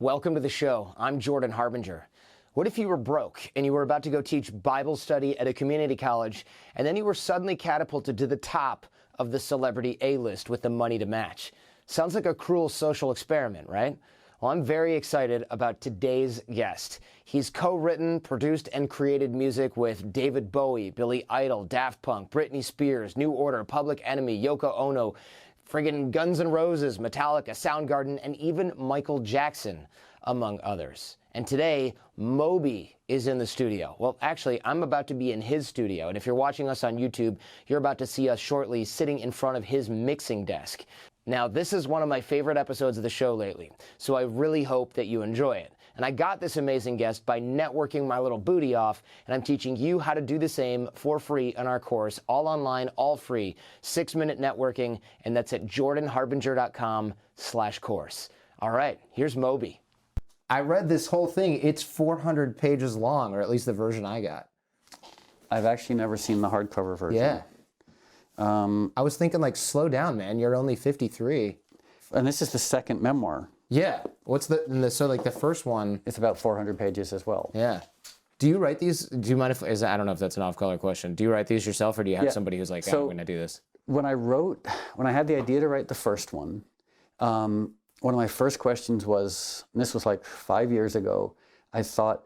Welcome to the show. I'm Jordan Harbinger. What if you were broke and you were about to go teach Bible study at a community college, and then you were suddenly catapulted to the top of the celebrity A-list with the money to match? Sounds like a cruel social experiment, right? Well, I'm very excited about today's guest. He's co-written, produced, and created music with David Bowie, Billy Idol, Daft Punk, Britney Spears, New Order, Public Enemy, Yoko Ono, friggin' Guns N' Roses, Metallica, Soundgarden, and even Michael Jackson, among others. And today, Moby is in the studio. Well, actually, I'm about to be in his studio, and if you're watching us on YouTube, you're about to see us shortly sitting in front of his mixing desk. Now, this is one of my favorite episodes of the show lately, so I really hope that you enjoy it. And I got this amazing guest by networking my little booty off, and I'm teaching you how to do the same for free in our course, all online, all free, 6-minute networking, and that's at jordanharbinger.com/course. All right, here's Moby. I read this whole thing. It's 400 pages long, or at least the version I got. I've actually never seen the hardcover version. Yeah. I was thinking, like, slow down, man. You're only 53. And this is the second memoir. Yeah. What's so like the first one? It's about 400 pages as well. Yeah. Do you write these? Do you mind if, I don't know if that's an off-color question. Do you write these yourself, or do you have somebody who's like, I'm going to do this? When I had the idea to write the first one, one of my first questions was, and this was like 5 years ago, I thought,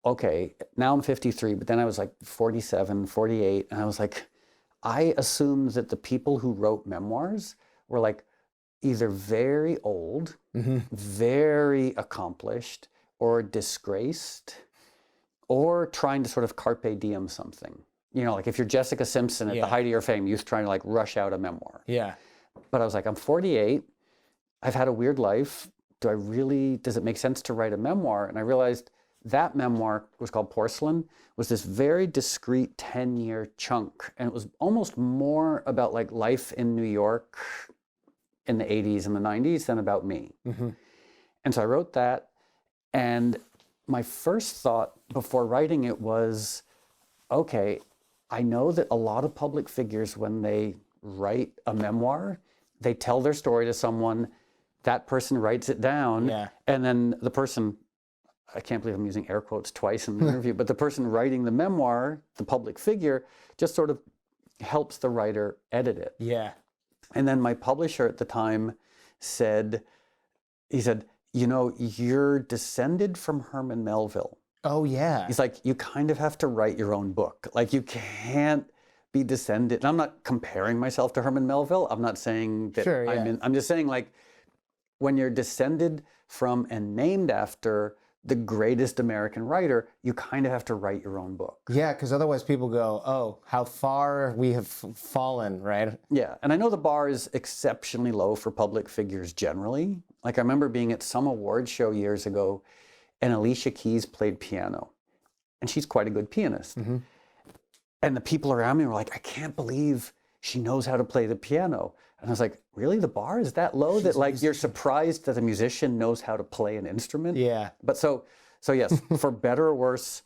okay, now I'm 53, but then I was like 47, 48, and I was like, I assumed that the people who wrote memoirs were like either very old, very accomplished, or disgraced, or trying to sort of carpe diem something. You know, like if you're Jessica Simpson at the height of your fame, you're trying to like rush out a memoir. Yeah. But I was like, I'm 48. I've had a weird life. Does it make sense to write a memoir? And I realized that memoir was called Porcelain, was this very discrete 10-year chunk. And it was almost more about like life in New York in the 80s and the 90s than about me. And so I wrote that. And my first thought before writing it was, okay, I know that a lot of public figures, when they write a memoir, they tell their story to someone, that person writes it down, and then the person, I can't believe I'm using air quotes twice in the interview, but the person writing the memoir, the public figure, just sort of helps the writer edit it. Yeah. And then my publisher at the time said, you know, you're descended from Herman Melville. Oh, yeah. He's like, you kind of have to write your own book. Like, you can't be descended. And I'm not comparing myself to Herman Melville. I'm not saying that I'm just saying, like, when you're descended from and named after the greatest American writer, you kind of have to write your own book. Yeah, because otherwise people go, oh, how far we have fallen, right? Yeah, and I know the bar is exceptionally low for public figures generally. Like, I remember being at some award show years ago, and Alicia Keys played piano. And she's quite a good pianist. And the people around me were like, I can't believe she knows how to play the piano. And I was like, really? The bar is that low that like you're surprised that a musician knows how to play an instrument? Yeah. But so yes, for better or worse,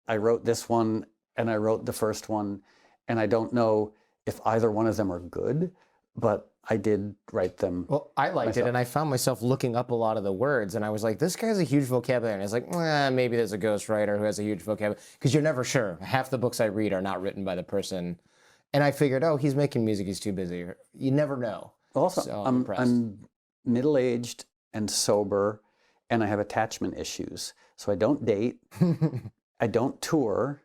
I wrote this one and I wrote the first one. And I don't know if either one of them are good, but I did write them. Well, I liked it, and I found myself looking up a lot of the words, and I was like, this guy has a huge vocabulary. And I was like, maybe there's a ghostwriter who has a huge vocabulary, because you're never sure. Half the books I read are not written by the person. And I figured, oh, he's making music, he's too busy. You never know. Also, so I'm middle-aged and sober, and I have attachment issues. So I don't date, I don't tour,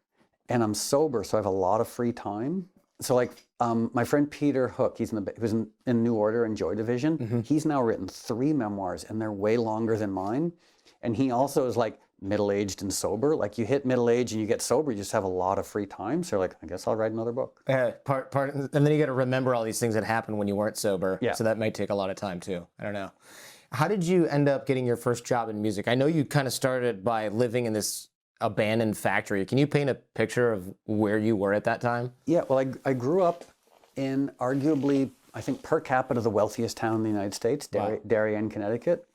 and I'm sober, so I have a lot of free time. So like my friend Peter Hook, he was in New Order and Joy Division. He's now written 3 memoirs, and they're way longer than mine. And he also is like middle-aged and sober. Like, you hit middle age and you get sober, you just have a lot of free time. So you're like, I guess I'll write another book. And then you got to remember all these things that happened when you weren't sober. Yeah. So that might take a lot of time too. I don't know. How did you end up getting your first job in music? I know you kind of started by living in this abandoned factory. Can you paint a picture of where you were at that time? Yeah, well, I grew up in arguably, I think, per capita, the wealthiest town in the United States, Darien, Connecticut.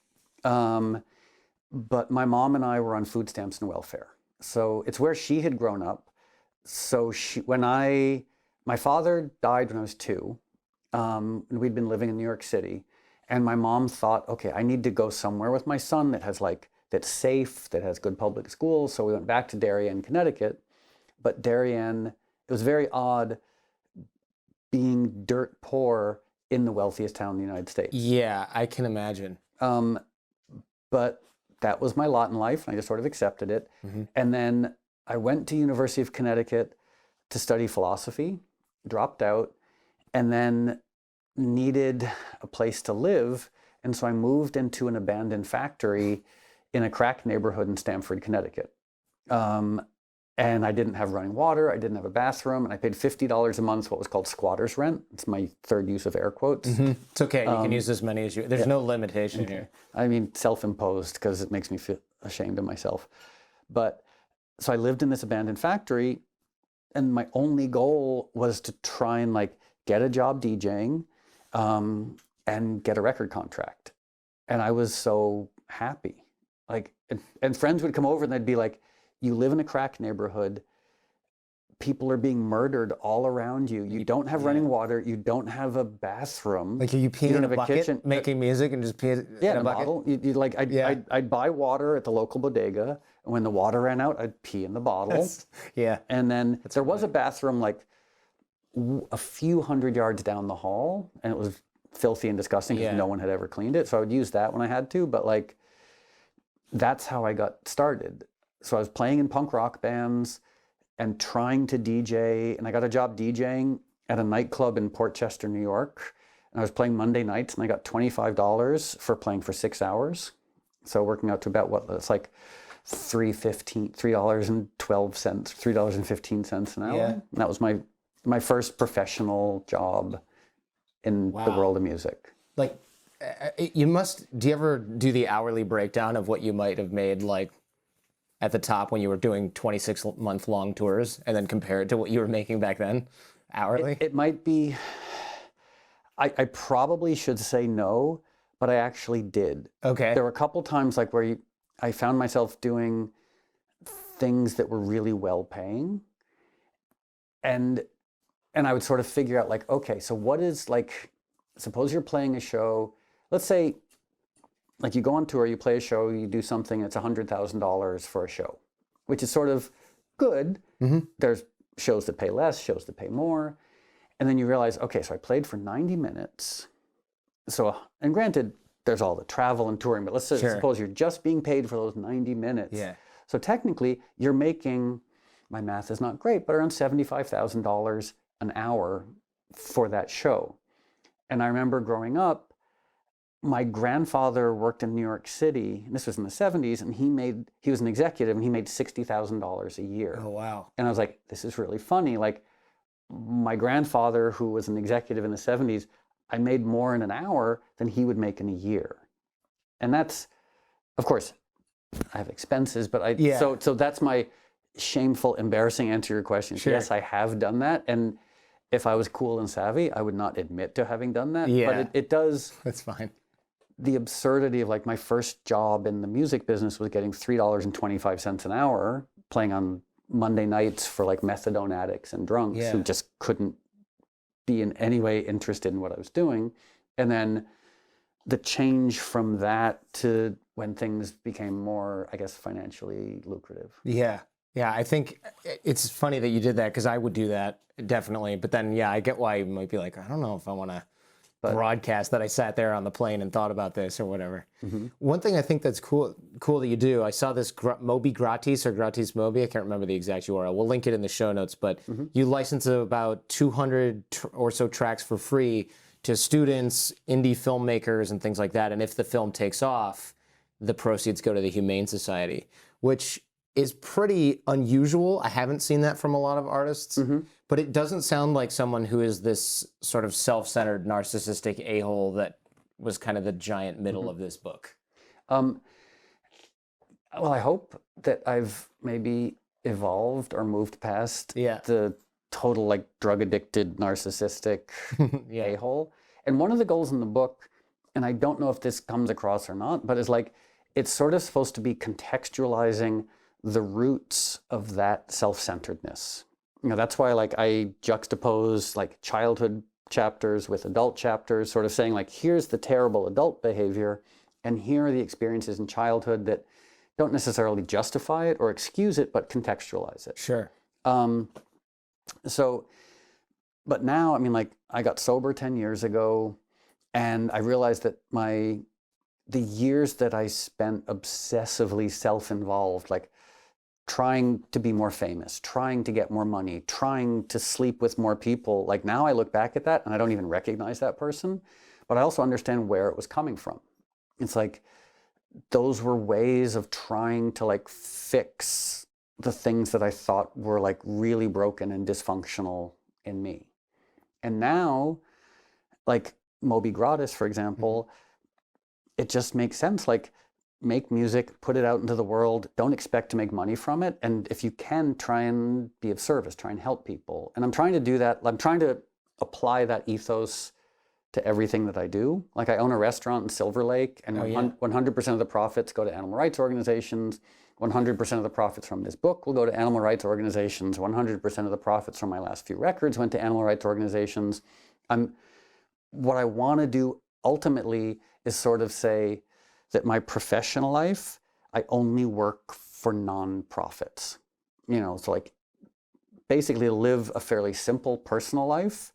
But my mom and I were on food stamps and welfare. So it's where she had grown up. So my father died when I was 2. And we'd been living in New York City. And my mom thought, okay, I need to go somewhere with my son that has like, that's safe, that has good public schools. So we went back to Darien, Connecticut. But Darien, it was very odd being dirt poor in the wealthiest town in the United States. Yeah, I can imagine. But that was my lot in life, and I just sort of accepted it. And then I went to University of Connecticut to study philosophy, dropped out, and then needed a place to live. And so I moved into an abandoned factory in a crack neighborhood in Stamford, Connecticut. And I didn't have running water, I didn't have a bathroom, and I paid $50 a month, what was called squatter's rent. It's my third use of air quotes. It's okay, you can use as many as you, there's no limitation here. I mean, self-imposed, because it makes me feel ashamed of myself. But, so I lived in this abandoned factory, and my only goal was to try and like get a job DJing, and get a record contract. And I was so happy. Like, and friends would come over and they'd be like, you live in a crack neighborhood, people are being murdered all around you. You don't have running water, you don't have a bathroom. Like, are you peeing in a bucket, making music and just peeing in a bucket? Bottle. I'd buy water at the local bodega, and when the water ran out, I'd pee in the bottle. And then there was a bathroom like a few hundred yards down the hall, and it was filthy and disgusting because no one had ever cleaned it. So I would use that when I had to, but like, that's how I got started. So I was playing in punk rock bands and trying to DJ, and I got a job DJing at a nightclub in Port Chester, New York. And I was playing Monday nights, and I got $25 for playing for 6 hours. So working out to about what, it's like $3.12, $3.15 an hour. And that was my first professional job in the world of music. Like, you must, do you ever do the hourly breakdown of what you might have made, like, at the top when you were doing 26-month-long tours, and then compare it to what you were making back then, hourly? It might be, I probably should say no, but I actually did. Okay. There were a couple times like where I found myself doing things that were really well paying. And I would sort of figure out like, okay, so what is like, suppose you're playing a show, let's say, like you go on tour, you play a show, you do something, it's $100,000 for a show, which is sort of good. There's shows that pay less, shows that pay more. And then you realize, okay, so I played for 90 minutes. So, and granted, there's all the travel and touring, but let's suppose you're just being paid for those 90 minutes. So technically, you're making, my math is not great, but around $75,000 an hour for that show. And I remember growing up, my grandfather worked in New York City, and this was in the 70s, and he was an executive, and he made $60,000 a year. Oh, wow. And I was like, this is really funny. Like, my grandfather, who was an executive in the 70s, I made more in an hour than he would make in a year. And that's, of course, I have expenses, but so that's my shameful, embarrassing answer to your question. Yes, I have done that. And if I was cool and savvy, I would not admit to having done that. But it does. That's fine. The absurdity of like my first job in the music business was getting $3.25 an hour, playing on Monday nights for like methadone addicts and drunks who just couldn't be in any way interested in what I was doing. And then the change from that to when things became more, I guess, financially lucrative. Yeah. I think it's funny that you did that, because I would do that, definitely. But then, I get why you might be like, I don't know if I want to broadcast that I sat there on the plane and thought about this or whatever. One thing I think that's cool that you do, I saw this Moby gratis or gratis Moby, I can't remember the exact URL. We'll link it in the show notes, but you license about 200 or so tracks for free to students, indie filmmakers, and things like that. And if the film takes off, the proceeds go to the Humane Society, which is pretty unusual. I haven't seen that from a lot of artists, but it doesn't sound like someone who is this sort of self-centered, narcissistic a-hole that was kind of the giant middle of this book. Well, I hope that I've maybe evolved or moved past the total like drug-addicted, narcissistic a-hole. And one of the goals in the book, and I don't know if this comes across or not, but is like, it's sort of supposed to be contextualizing the roots of that self-centeredness. You know, that's why like I juxtapose like childhood chapters with adult chapters, sort of saying like, here's the terrible adult behavior, and here are the experiences in childhood that don't necessarily justify it or excuse it, but contextualize it. Sure. But now, I mean, like, I got sober 10 years ago, and I realized that the years that I spent obsessively self-involved, like trying to be more famous, trying to get more money, trying to sleep with more people, like now I look back at that and I don't even recognize that person, but I also understand where it was coming from. It's like, those were ways of trying to like fix the things that I thought were like really broken and dysfunctional in me. And now, like Moby Gratis, for example, it just makes sense. Like, make music, put it out into the world, don't expect to make money from it. And if you can, try and be of service, try and help people. And I'm trying to do that. I'm trying to apply that ethos to everything that I do. Like, I own a restaurant in Silver Lake, and 100% of the profits go to animal rights organizations. 100% of the profits from this book will go to animal rights organizations. 100% of the profits from my last few records went to animal rights organizations. What I want to do ultimately is sort of say that my professional life, I only work for nonprofits. You know, so like basically live a fairly simple personal life,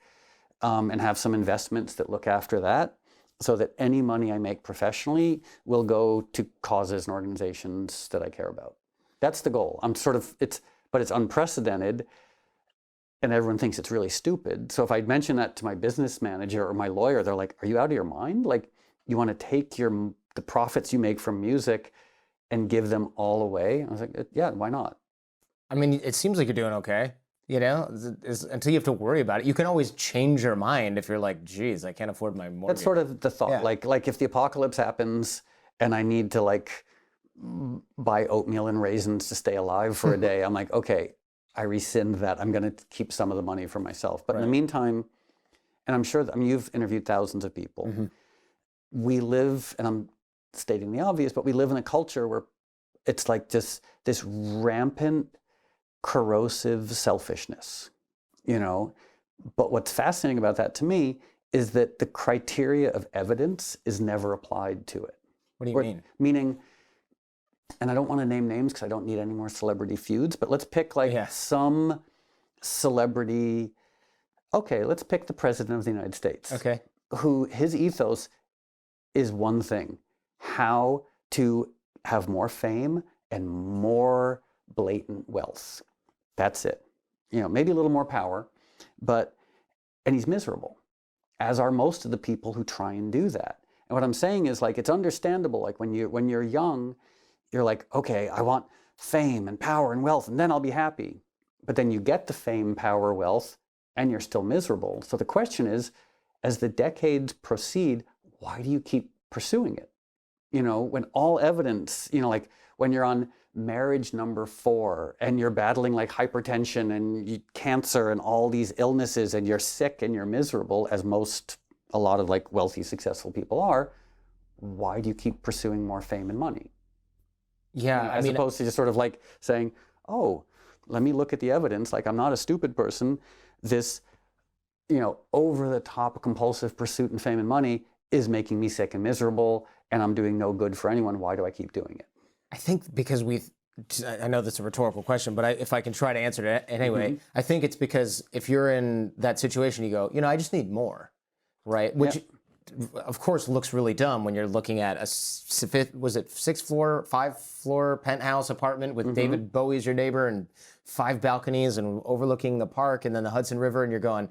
and have some investments that look after that, so that any money I make professionally will go to causes and organizations that I care about. That's the goal. But it's unprecedented, and everyone thinks it's really stupid. So if I mention that to my business manager or my lawyer, they're like, are you out of your mind? Like, you want to take the profits you make from music and give them all away? I was like, yeah, why not? I mean, it seems like you're doing okay. You know, until you have to worry about it. You can always change your mind if you're like, geez, I can't afford my mortgage. That's sort of the thought. Yeah. Like if the apocalypse happens and I need to like buy oatmeal and raisins to stay alive for a day, I'm like, okay, I rescind that. I'm going to keep some of the money for myself. But in the meantime, and I'm sure that, I mean, you've interviewed thousands of people. We live, and I'm stating the obvious, but we live in a culture where it's like just this rampant, corrosive selfishness, you know? But what's fascinating about that to me is that the criteria of evidence is never applied to it. What do you mean? Meaning, and I don't want to name names because I don't need any more celebrity feuds, but let's pick like some celebrity. Okay, let's pick the President of the United States. Okay. Who his ethos is one thing: how to have more fame and more blatant wealth. That's it. You know, maybe a little more power, and he's miserable, as are most of the people who try and do that. And what I'm saying is, like, it's understandable. Like when you're young, you're like, okay, I want fame and power and wealth, and then I'll be happy. But then you get the fame, power, wealth, and you're still miserable. So the question is, as the decades proceed, why do you keep pursuing it? You know, when all evidence, you know, like when you're on marriage number 4 and you're battling like hypertension and cancer and all these illnesses and you're sick and you're miserable, as a lot of like wealthy, successful people are, why do you keep pursuing more fame and money? Yeah, you know, as opposed to just sort of like saying, oh, let me look at the evidence. Like, I'm not a stupid person. This, you know, over the top compulsive pursuit and fame and money is making me sick and miserable, and I'm doing no good for anyone. Why do I keep doing it? I think because I know that's a rhetorical question, but if I can try to answer it anyway, I think it's because if you're in that situation, you go, you know, I just need more, right? Which, of course, looks really dumb when you're looking at a 6-floor, 5-floor penthouse apartment with David Bowie as your neighbor and 5 balconies and overlooking the park and then the Hudson River, and you're going,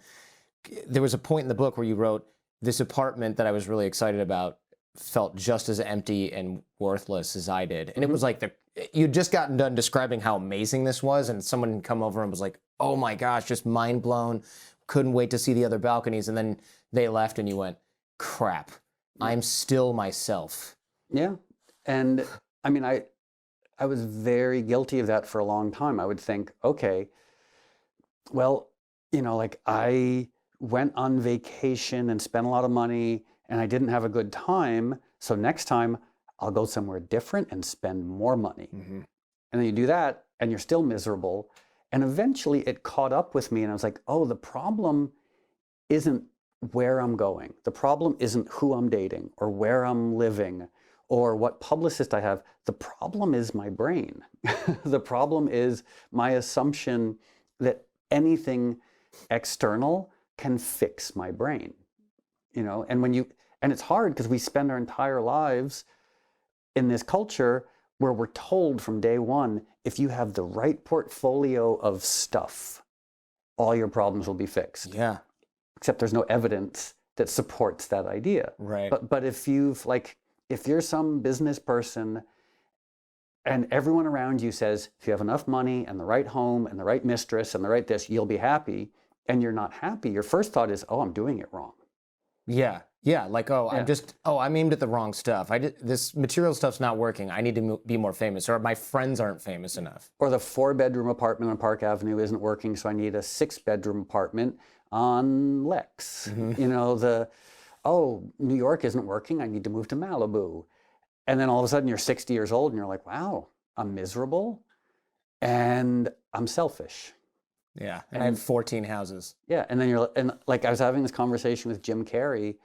there was a point in the book where you wrote, this apartment that I was really excited about felt just as empty and worthless as I did. And it was like you'd just gotten done describing how amazing this was, and someone come over and was like, oh my gosh, just mind blown, couldn't wait to see the other balconies. And then they left and you went, crap, I'm still myself. Yeah. And I mean, I was very guilty of that for a long time. I would think, okay, well, you know, like I went on vacation and spent a lot of money and I didn't have a good time, so next time I'll go somewhere different and spend more money. And then you do that and you're still miserable. And eventually it caught up with me and I was like, oh, the problem isn't where I'm going. The problem isn't who I'm dating or where I'm living or what publicist I have. The problem is my brain. The problem is my assumption that anything external can fix my brain. And it's hard because we spend our entire lives in this culture where we're told from day one, if you have the right portfolio of stuff, all your problems will be fixed. Yeah. Except there's no evidence that supports that idea. Right. But if you're some business person and everyone around you says, if you have enough money and the right home and the right mistress and the right this, you'll be happy, and you're not happy, your first thought is, oh, I'm doing it wrong. Yeah. Yeah. Like, I'm aimed at the wrong stuff. This material stuff's not working. I need to be more famous, or my friends aren't famous enough. Or the 4-bedroom apartment on Park Avenue isn't working, so I need a 6-bedroom apartment on Lex. New York isn't working, I need to move to Malibu. And then all of a sudden you're 60 years old and you're like, wow, I'm miserable and I'm selfish. Yeah, and I have 14 houses. Yeah, and then I was having this conversation with Jim Carrey,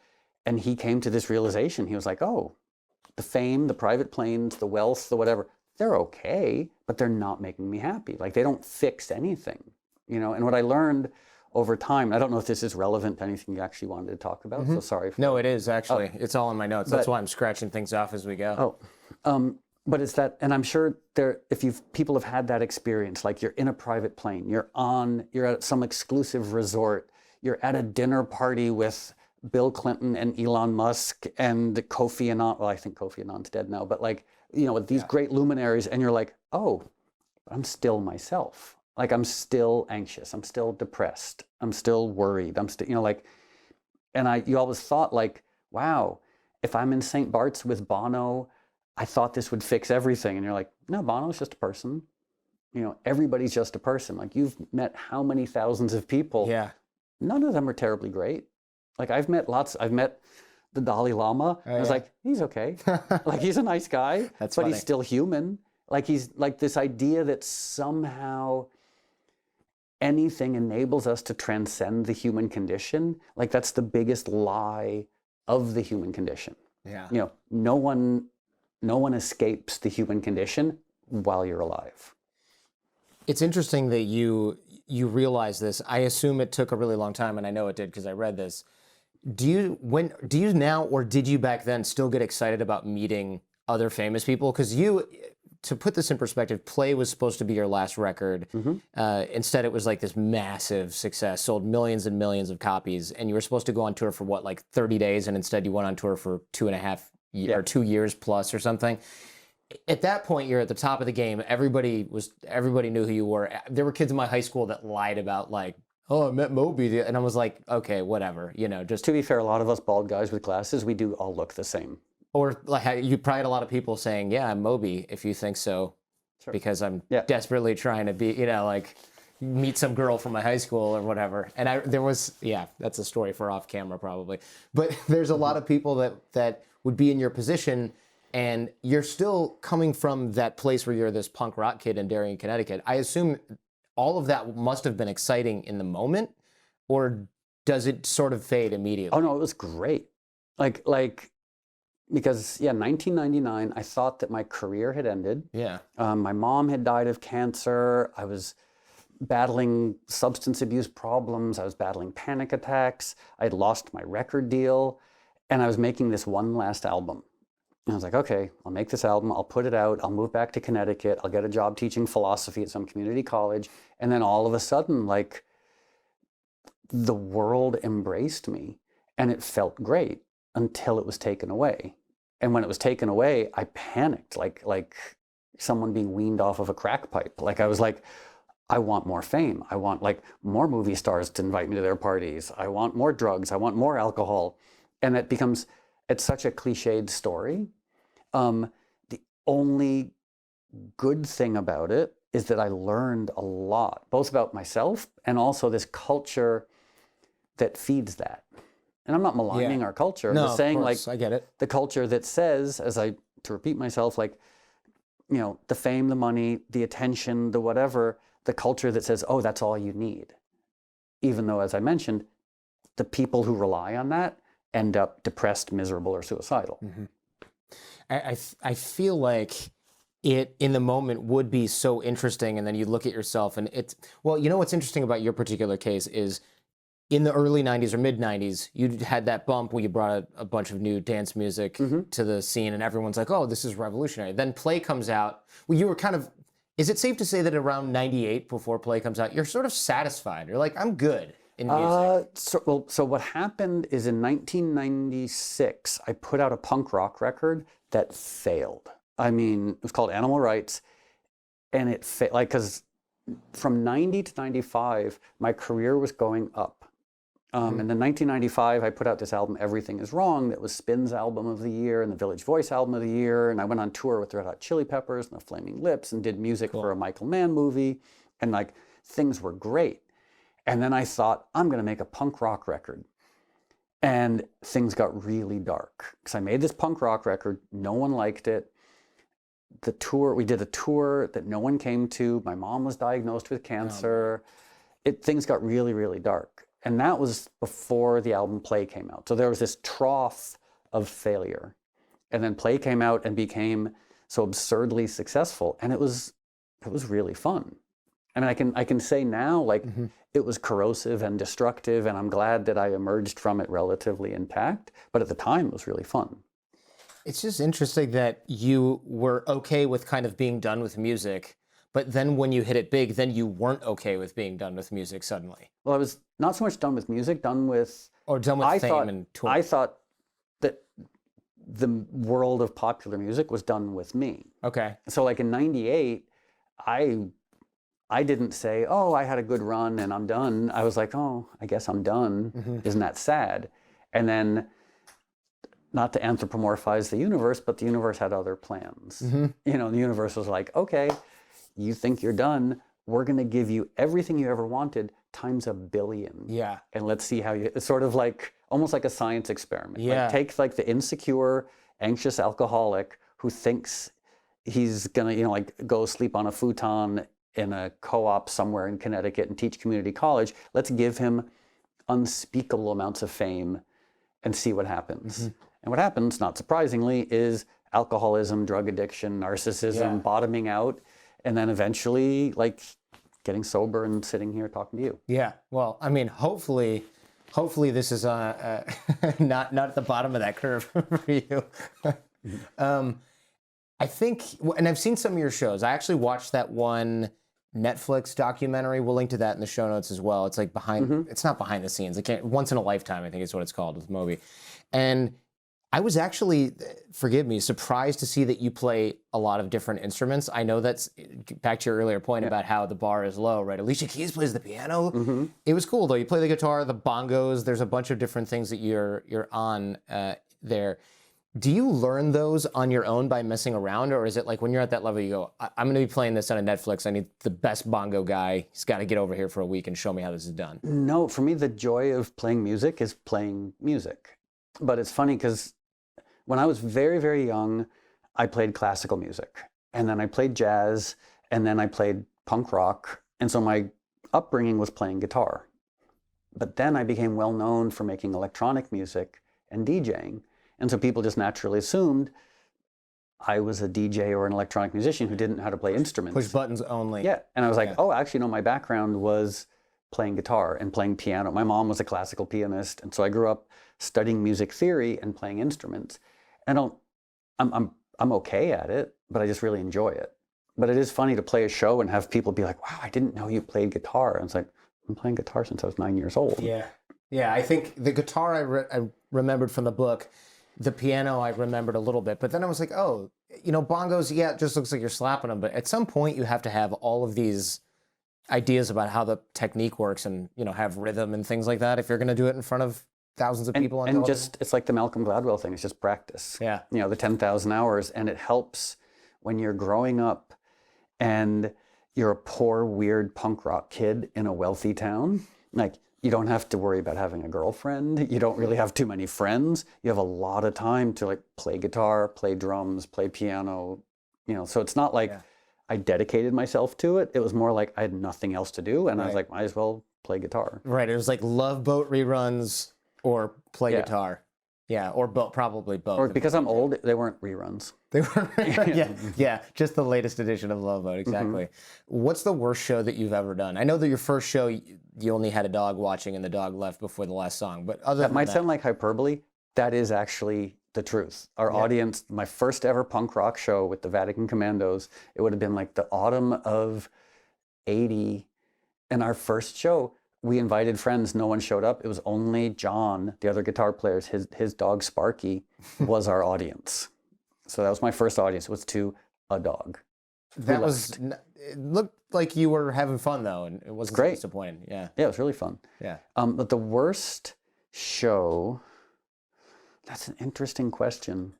and he came to this realization. He was like, oh, the fame, the private planes, the wealth, the whatever, they're okay, but they're not making me happy. Like, they don't fix anything, And what I learned over time, I don't know if this is relevant to anything you actually wanted to talk about, so sorry. No, it is actually. It's all in my notes. That's why I'm scratching things off as we go. But it's that, and I'm sure people have had that experience, like you're in a private plane, you're at some exclusive resort, you're at a dinner party with Bill Clinton and Elon Musk and Kofi Annan. Well, I think Kofi Annan's dead now, but with these great luminaries, and you're like, oh, I'm still myself. Like, I'm still anxious, I'm still depressed, I'm still worried, I'm still, you always thought like, wow, if I'm in St. Bart's with Bono, I thought this would fix everything. And you're like, no, Bono's just a person. Everybody's just a person. Like, you've met how many thousands of people? Yeah. None of them are terribly great. Like, I've met the Dalai Lama. I was like, he's okay. Like, he's a nice guy, but funny. He's still human. Like, he's like this idea that somehow anything enables us to transcend the human condition. Like, that's the biggest lie of the human condition. Yeah. No one escapes the human condition while you're alive. It's interesting that you realize this. I assume it took a really long time, and I know it did because I read this. Do you now, or did you back then, still get excited about meeting other famous people? Because to put this in perspective, Play was supposed to be your last record. Instead, it was like this massive success, sold millions and millions of copies, and you were supposed to go on tour for 30 days, and instead you went on tour for 2.5 or 2 years plus or something. At that point, you're at the top of the game. Everybody knew who you were. There were kids in my high school that lied about oh, I met Moby, and I was like, okay, whatever, just. To be fair, a lot of us bald guys with glasses, we do all look the same. Or you probably had a lot of people saying, yeah, I'm Moby, if you think so, because I'm desperately trying to be, meet some girl from my high school or whatever. And that's a story for off camera probably. But there's a lot of people that would be in your position, and you're still coming from that place where you're this punk rock kid in Darien, Connecticut. I assume all of that must have been exciting in the moment, or does it sort of fade immediately? Oh no, it was great. Because 1999, I thought that my career had ended. Yeah. My mom had died of cancer. I was battling substance abuse problems. I was battling panic attacks. I had lost my record deal, and I was making this one last album. And I was like, okay, I'll make this album, I'll put it out, I'll move back to Connecticut, I'll get a job teaching philosophy at some community college. And then all of a sudden, the world embraced me, and it felt great until it was taken away. And when it was taken away, I panicked, like someone being weaned off of a crack pipe. I was like, I want more fame. I want more movie stars to invite me to their parties. I want more drugs. I want more alcohol. And it's such a cliched story. The only good thing about it is that I learned a lot, both about myself and also this culture that feeds that. And I'm not maligning our culture. I'm just saying, I get it. The culture that says, to repeat myself, the fame, the money, the attention, the whatever, the culture that says, oh, that's all you need. Even though, as I mentioned, the people who rely on that end up depressed, miserable, or suicidal. I feel like it in the moment would be so interesting, and then you look at yourself and it's, well, you know what's interesting about your particular case is in the early 90s or mid 90s, you had that bump where you brought a bunch of new dance music to the scene and everyone's like, oh, this is revolutionary. Then Play comes out. Well, you were kind of, is it safe to say that around 98 before Play comes out, you're sort of satisfied? You're like, I'm good in music. So what happened is in 1996, I put out a punk rock record that failed. I mean, it was called Animal Rights, and it failed, like, because from 90 to 95, my career was going up. And then 1995, I put out this album, Everything Is Wrong, that was Spin's album of the year and the Village Voice album of the year. And I went on tour with the Red Hot Chili Peppers and the Flaming Lips and did music for a Michael Mann movie. And like, things were great. And then I thought, I'm going to make a punk rock record. And things got really dark. Because I made this punk rock record, no one liked it. The tour, we did a tour that no one came to. My mom was diagnosed with cancer. Things got really, really dark. And that was before the album Play came out. So there was this trough of failure. And then Play came out and became so absurdly successful. And it was really fun. I mean, I can say now, like, it was corrosive and destructive, and I'm glad that I emerged from it relatively intact. But at the time, it was really fun. It's just interesting that you were okay with kind of being done with music, but then when you hit it big, then you weren't okay with being done with music suddenly. Well, I was not so much done with music, done with... Or done with fame and touring. I thought that the world of popular music was done with me. Okay. So like in 98, I didn't say, oh, I had a good run and I'm done. I was like, oh, I guess I'm done. Isn't that sad? And then, not to anthropomorphize the universe, but the universe had other plans. You know, the universe was like, okay, you think you're done. We're going to give you everything you ever wanted times 1 billion. Yeah. And let's see how you, it's sort of like, almost like a science experiment. Yeah. Like take like the insecure, anxious alcoholic who thinks he's going to, you know, like go sleep on a futon in a co-op somewhere in Connecticut and teach community college. Let's give him unspeakable amounts of fame and see what happens. And what happens, not surprisingly, is alcoholism, drug addiction, narcissism, bottoming out, and then eventually, like, getting sober and sitting here talking to you. Yeah. Well, I mean, hopefully this is not at the bottom of that curve for you. I think, and I've seen some of your shows. I actually watched that one Netflix documentary. We'll link to that in the show notes as well. It's like behind, it's not behind the scenes. Once in a Lifetime, I think is what it's called with Moby. And I was actually, forgive me, surprised to see that you play a lot of different instruments. I know that's, back to your earlier point about how the bar is low, right? Alicia Keys plays the piano. It was cool though. You play the guitar, the bongos, there's a bunch of different things that you're on there. Do you learn those on your own by messing around, or is it like when you're at that level, you go, I'm going to be playing this on a Netflix. I need the best bongo guy. He's got to get over here for a week and show me how this is done. No, for me, the joy of playing music is playing music. But it's funny because when I was very, very young, I played classical music, and then I played jazz, and then I played punk rock. And so my upbringing was playing guitar. But then I became well known for making electronic music and DJing. And so people just naturally assumed I was a DJ or an electronic musician who didn't know how to play instruments. Push buttons only. Yeah. And I was like, oh, actually, no, my background was playing guitar and playing piano. My mom was a classical pianist. And so I grew up studying music theory and playing instruments. And I'm okay at it, but I just really enjoy it. But it is funny to play a show and have people be like, wow, I didn't know you played guitar. And it's like, I'm playing guitar since I was 9 years old. Yeah. Yeah. I think the guitar I remembered from the book. The piano I remembered a little bit, but then I was like, oh, you know, bongos, yeah, it just looks like you're slapping them. But at some point you have to have all of these ideas about how the technique works and, you know, have rhythm and things like that if you're going to do it in front of thousands of people. And just, it's like the Malcolm Gladwell thing. It's just practice. Yeah. You know, the 10,000 hours. And it helps when you're growing up and you're a poor, weird punk rock kid in a wealthy town. Like, you don't have to worry about having a girlfriend. You don't really have too many friends. You have a lot of time to like play guitar, play drums, play piano, you know, so it's not like I dedicated myself to it. It was more like I had nothing else to do. And I was like, might as well play guitar. Right. It was like Love Boat reruns or play Yeah. guitar. Yeah, or both, probably both. Or because I'm old, they weren't reruns. They were, yeah, just the latest edition of Love Boat, exactly. What's the worst show that you've ever done? I know that your first show, you only had a dog watching and the dog left before the last song, but other That than might that, sound like hyperbole. That is actually the truth. Our audience, my first ever punk rock show with the Vatican Commandos, it would have been like the autumn of 80. And our first show, we invited friends, no one showed up. It was only John, the other guitar players, his dog Sparky was our audience. So that was my first audience, was to a dog. that was, it looked like you were having fun though, and it wasn't great. disappointing. Yeah, Yeah, it was really fun. yeah. But the worst show, that's an interesting question.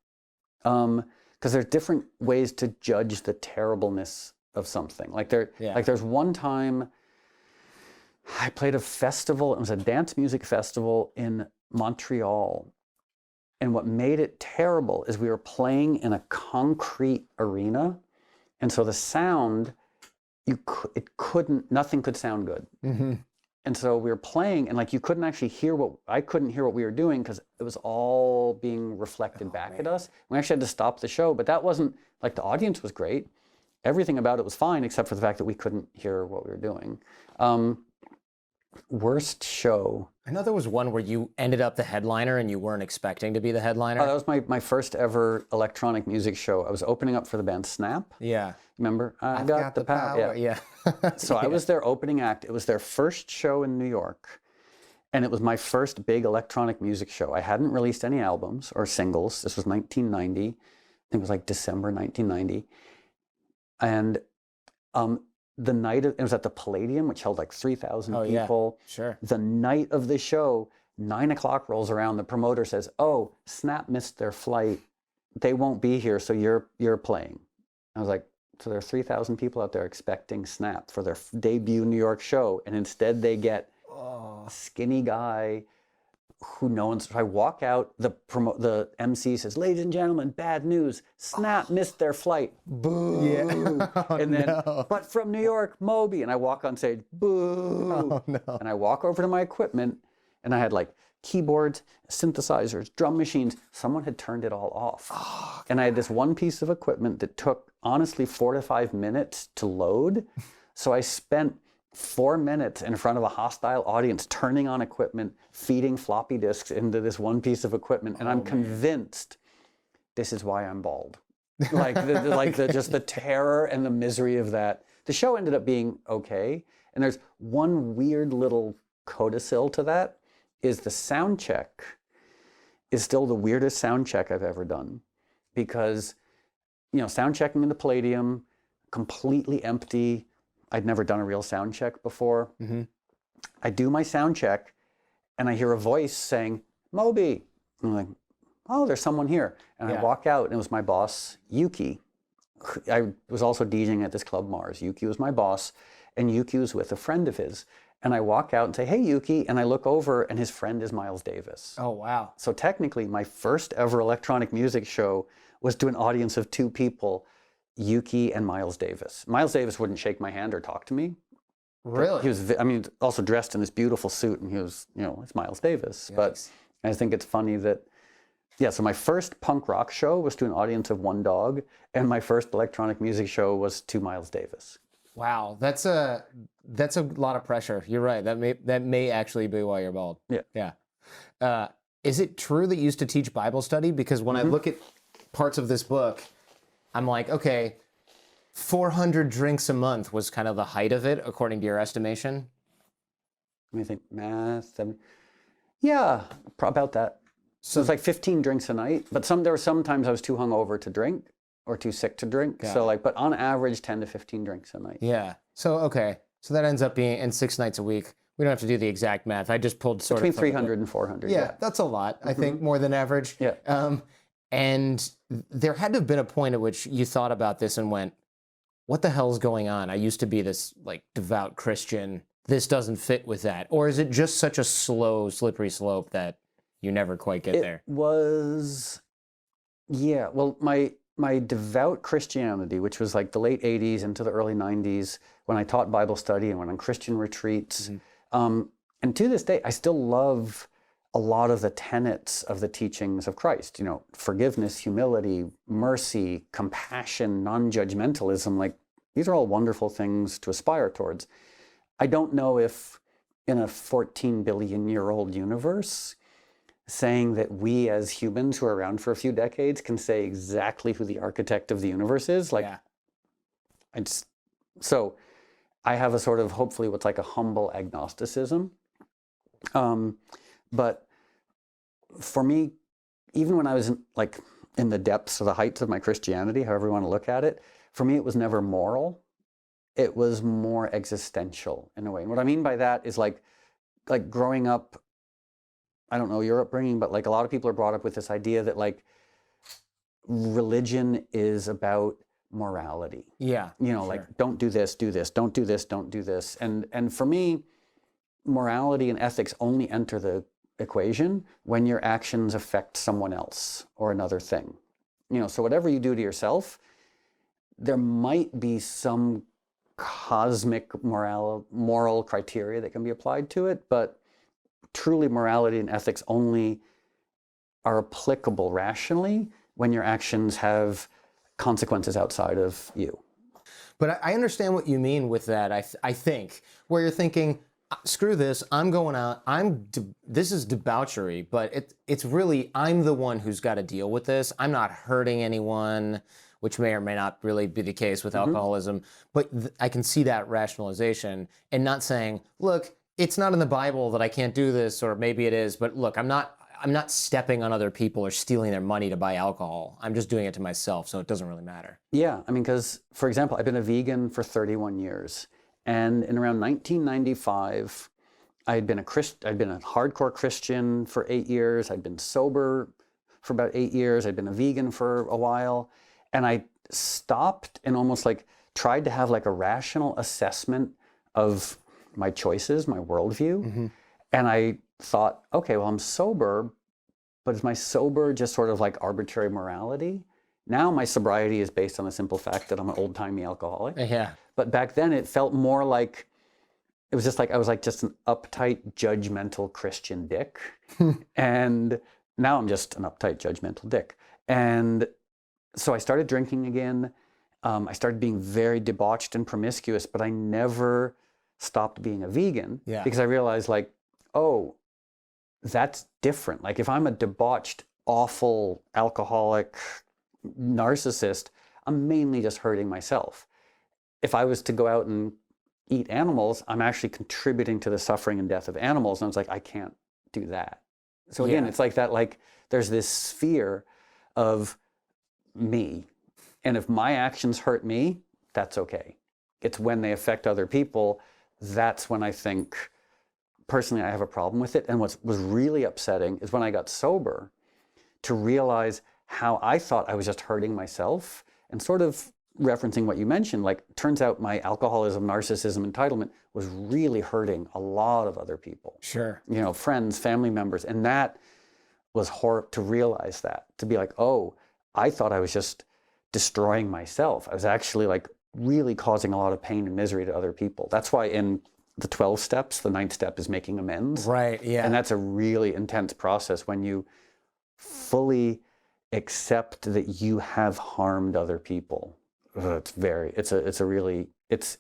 Because there's different ways to judge the terribleness of something. Like there's one time I played a festival, it was a dance music festival in Montreal. And what made it terrible is we were playing in a concrete arena. And so the sound, nothing could sound good. And so we were playing and like you couldn't actually hear I couldn't hear what we were doing because it was all being reflected back at us. We actually had to stop the show, but that wasn't, like the audience was great. Everything about it was fine except for the fact that we couldn't hear what we were doing. Worst show. I know there was one where you ended up the headliner and you weren't expecting to be the headliner. Oh, that was my first ever electronic music show. I was opening up for the band Snap. Yeah. Remember? I've got the power. Yeah. So I was their opening act. It was their first show in New York. And it was my first big electronic music show. I hadn't released any albums or singles. This was 1990. I think it was like December 1990. And the night it was at the Palladium, which held like 3,000 people. Yeah. Sure. The night of the show, 9 o'clock rolls around. The promoter says, "Oh, Snap missed their flight. They won't be here, so you're playing." I was like, so there are 3,000 people out there expecting Snap for their debut New York show, and instead they get a skinny guy who no one's. So I walk out. The MC says, "Ladies and gentlemen, bad news. Snap missed their flight." Boo. Yeah. And then, but from New York, Moby. And I walk on stage, boo. Oh, no. And I walk over to my equipment, and I had like keyboards, synthesizers, drum machines. Someone had turned it all off. And I had this one piece of equipment that took, honestly, 4 to 5 minutes to load. So I spent 4 minutes in front of a hostile audience, turning on equipment, feeding floppy disks into this one piece of equipment. And I'm convinced this is why I'm bald. Like, just the terror and the misery of that. The show ended up being okay. And there's one weird little codicil to that, is the sound check is still the weirdest sound check I've ever done. Because, sound checking in the Palladium, completely empty. I'd never done a real sound check before. I do my sound check and I hear a voice saying, "Moby." And I'm like, oh, there's someone here. And I walk out and it was my boss, Yuki. I was also DJing at this club, Mars. Yuki was my boss and Yuki was with a friend of his. And I walk out and say, "Hey, Yuki." And I look over and his friend is Miles Davis. Oh, wow. So technically my first ever electronic music show was to an audience of 2 people, Yuki and Miles Davis. Miles Davis wouldn't shake my hand or talk to me. Really? He was, also dressed in this beautiful suit, and he was, it's Miles Davis. Yikes. But I think it's funny that, so my first punk rock show was to an audience of 1 dog, and my first electronic music show was to Miles Davis. Wow, that's a lot of pressure. You're right. That may actually be why you're bald. Yeah. Yeah. Is it true that you used to teach Bible study? Because when I look at parts of this book, I'm like, okay, 400 drinks a month was kind of the height of it, according to your estimation. Let me think, math, yeah, about that. So it's like 15 drinks a night, but there were some times I was too hungover to drink or too sick to drink. So but on average, 10 to 15 drinks a night. Yeah. So, okay. So that ends up being, and 6 nights a week. We don't have to do the exact math. I just pulled Between 300 and 400. Yeah, that's a lot. I think more than average. Yeah. And there had to have been a point at which you thought about this and went, what the hell's going on? I used to be this like devout Christian. This doesn't fit with that. Or is it just such a slow, slippery slope that you never quite get there? It was, well, my devout Christianity, which was like the late 80s into the early 90s, when I taught Bible study and went on Christian retreats, And to this day, I still love a lot of the tenets of the teachings of Christ, you know, forgiveness, humility, mercy, compassion, non-judgmentalism. Like, these are all wonderful things to aspire towards. I don't know if in a 14 billion year old universe, saying that we as humans who are around for a few decades can say exactly who the architect of the universe is. Like, yeah. So I have a sort of, hopefully, what's like a humble agnosticism. But for me, even when I was in the depths or the heights of my Christianity, however you want to look at it, for me, it was never moral. It was more existential in a way. And what I mean by that is like growing up, I don't know your upbringing, but like a lot of people are brought up with this idea that like religion is about morality. Yeah. You know, like, don't do this, don't do this, don't do this. And for me, morality and ethics only enter the equation when your actions affect someone else or another thing. You know, so whatever you do to yourself, there might be some cosmic moral criteria that can be applied to it, but truly morality and ethics only are applicable rationally when your actions have consequences outside of you. But I understand what you mean with that. I think where you're thinking, screw this, I'm going out, this is debauchery, but it's really, I'm the one who's got to deal with this. I'm not hurting anyone, which may or may not really be the case with alcoholism, but I can see that rationalization and not saying, look, it's not in the Bible that I can't do this, or maybe it is, but look, I'm not stepping on other people or stealing their money to buy alcohol. I'm just doing it to myself, so it doesn't really matter. Yeah, I mean, because, for example, I've been a vegan for 31 years. And in around 1995, I'd been a hardcore Christian for 8 years. I'd been sober for about 8 years. I'd been a vegan for a while. And I stopped and almost like tried to have like a rational assessment of my choices, my worldview. And I thought, okay, well, I'm sober, but is my sober just sort of like arbitrary morality? Now my sobriety is based on the simple fact that I'm an old-timey alcoholic. Yeah. But back then it felt more like, it was just like, I was like just an uptight, judgmental Christian dick. And now I'm just an uptight, judgmental dick. And so I started drinking again. I started being very debauched and promiscuous, but I never stopped being a vegan because I realized like, oh, that's different. Like if I'm a debauched, awful, alcoholic narcissist, I'm mainly just hurting myself. If I was to go out and eat animals, I'm actually contributing to the suffering and death of animals. And I was like, I can't do that. So again, it's like that, like there's this sphere of me. And if my actions hurt me, that's okay. It's when they affect other people, that's when I think, personally, I have a problem with it. And what was really upsetting is when I got sober to realize how I thought I was just hurting myself, and sort of referencing what you mentioned, like turns out my alcoholism, narcissism, entitlement was really hurting a lot of other people. Sure. You know, friends, family members. And that was horrible to realize that, to be like, oh, I thought I was just destroying myself. I was actually like really causing a lot of pain and misery to other people. That's why in the 12 steps, the 9th step is making amends. Right, yeah. And that's a really intense process when you fully accept that you have harmed other people. It's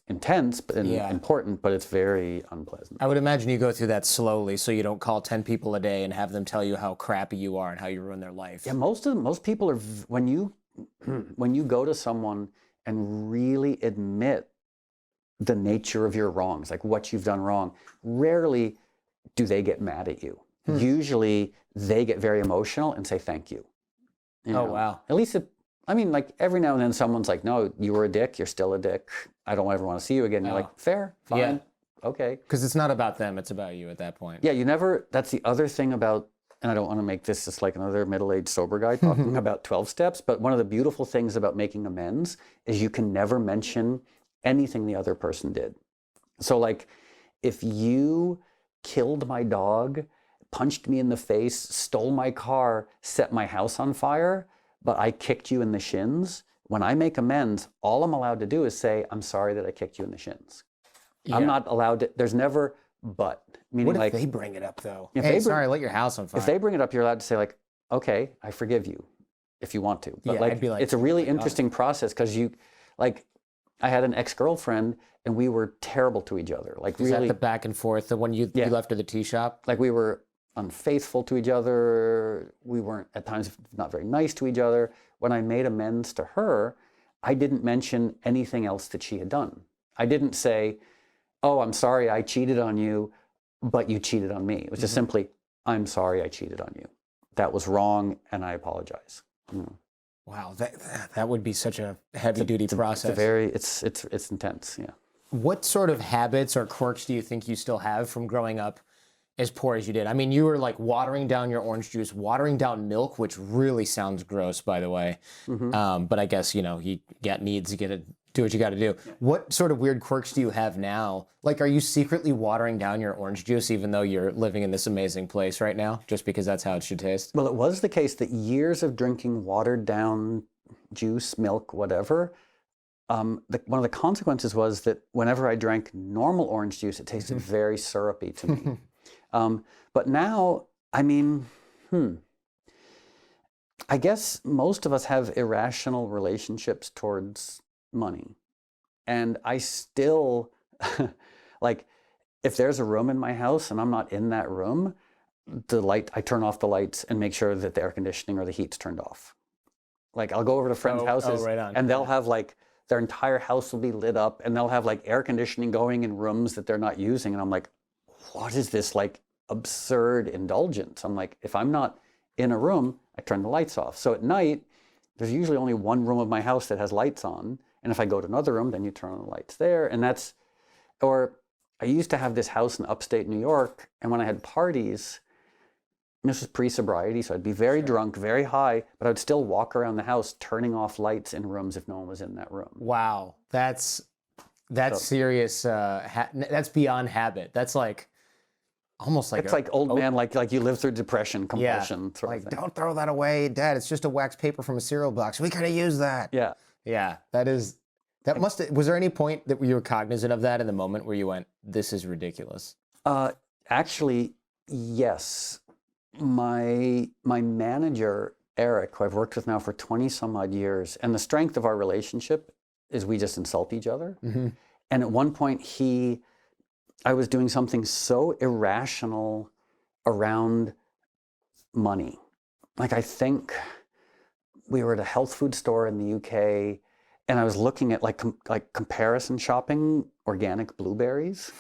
intense and important, but it's very unpleasant. I would imagine you go through that slowly so you don't call 10 people a day and have them tell you how crappy you are and how you ruin their life. Yeah, most people are, when you go to someone and really admit the nature of your wrongs, like what you've done wrong, rarely do they get mad at you. Usually they get very emotional and say thank you. You know? Wow. At least, like every now and then someone's like, no, you were a dick, you're still a dick. I don't ever want to see you again. You're like, fair, fine, okay. Because it's not about them, it's about you at that point. Yeah, that's the other thing about, and I don't want to make this just like another middle-aged sober guy talking about 12 steps, but one of the beautiful things about making amends is you can never mention anything the other person did. So like, if you killed my dog, punched me in the face, stole my car, set my house on fire, but I kicked you in the shins, when I make amends, all I'm allowed to do is say, I'm sorry that I kicked you in the shins. I'm not allowed to, there's never but. Meaning What if like, they bring it up though? If Hey, they sorry, I lit your house on fire. if they bring it up, you're allowed to say like, okay, I forgive you if you want to. But Yeah, like, I'd be like, it's a really oh my God. interesting process because you, like, I had an ex-girlfriend and we were terrible to each other. Like Is that really, the back and forth, the one you left at the tea shop? like we were unfaithful to each other. We weren't at times not very nice to each other. When I made amends to her, I didn't mention anything else that she had done. I didn't say, oh, I'm sorry I cheated on you, but you cheated on me. It was just simply, I'm sorry I cheated on you. That was wrong and I apologize. Wow, that would be such a heavy-duty process. It's intense, yeah. What sort of habits or quirks do you think you still have from growing up as poor as you did? I mean, you were like watering down your orange juice, watering down milk, which really sounds gross, by the way. But I guess, you got needs, you got to do what you got to do. Yeah. What sort of weird quirks do you have now? Like, are you secretly watering down your orange juice even though you're living in this amazing place right now, just because that's how it should taste? Well, it was the case that years of drinking watered down juice, milk, whatever, one of the consequences was that whenever I drank normal orange juice, it tasted very syrupy to me. But now, I mean, I guess most of us have irrational relationships towards money. And I still, like, if there's a room in my house and I'm not in that room, I turn off the lights and make sure that the air conditioning or the heat's turned off. Like, I'll go over to friends' houses right on. and they'll have like, their entire house will be lit up and they'll have like air conditioning going in rooms that they're not using. And I'm like, what is this like absurd indulgence? I'm like, if I'm not in a room, I turn the lights off. So at night, there's usually only one room of my house that has lights on. And if I go to another room, then you turn on the lights there. And or I used to have this house in upstate New York. And when I had parties, this was pre-sobriety, so I'd be very drunk, very high, but I would still walk around the house turning off lights in rooms if no one was in that room. Wow, that's serious. That's beyond habit. That's like almost like it's like old man, like you live through depression, compulsion. Yeah, sort like of thing. don't throw that away, Dad. It's just a wax paper from a cereal box. We could have used that. Yeah, yeah. Was there any point that you were cognizant of that in the moment where you went, "This is ridiculous"? Actually, yes. My manager, Eric, who I've worked with now for 20 some odd years, and the strength of our relationship is we just insult each other. And at one point I was doing something so irrational around money. Like, I think we were at a health food store in the UK and I was looking at like comparison shopping organic blueberries.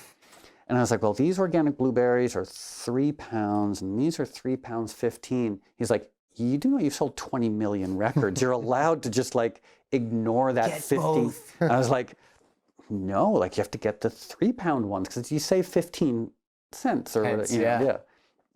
And I was like, well, these organic blueberries are £3 and these are £3.15. He's like, you do know you've sold 20 million records. You're allowed to just like ignore that Get 15. both. I was like, no, like you have to get the £3 ones because you save 15 cents or whatever. Yeah.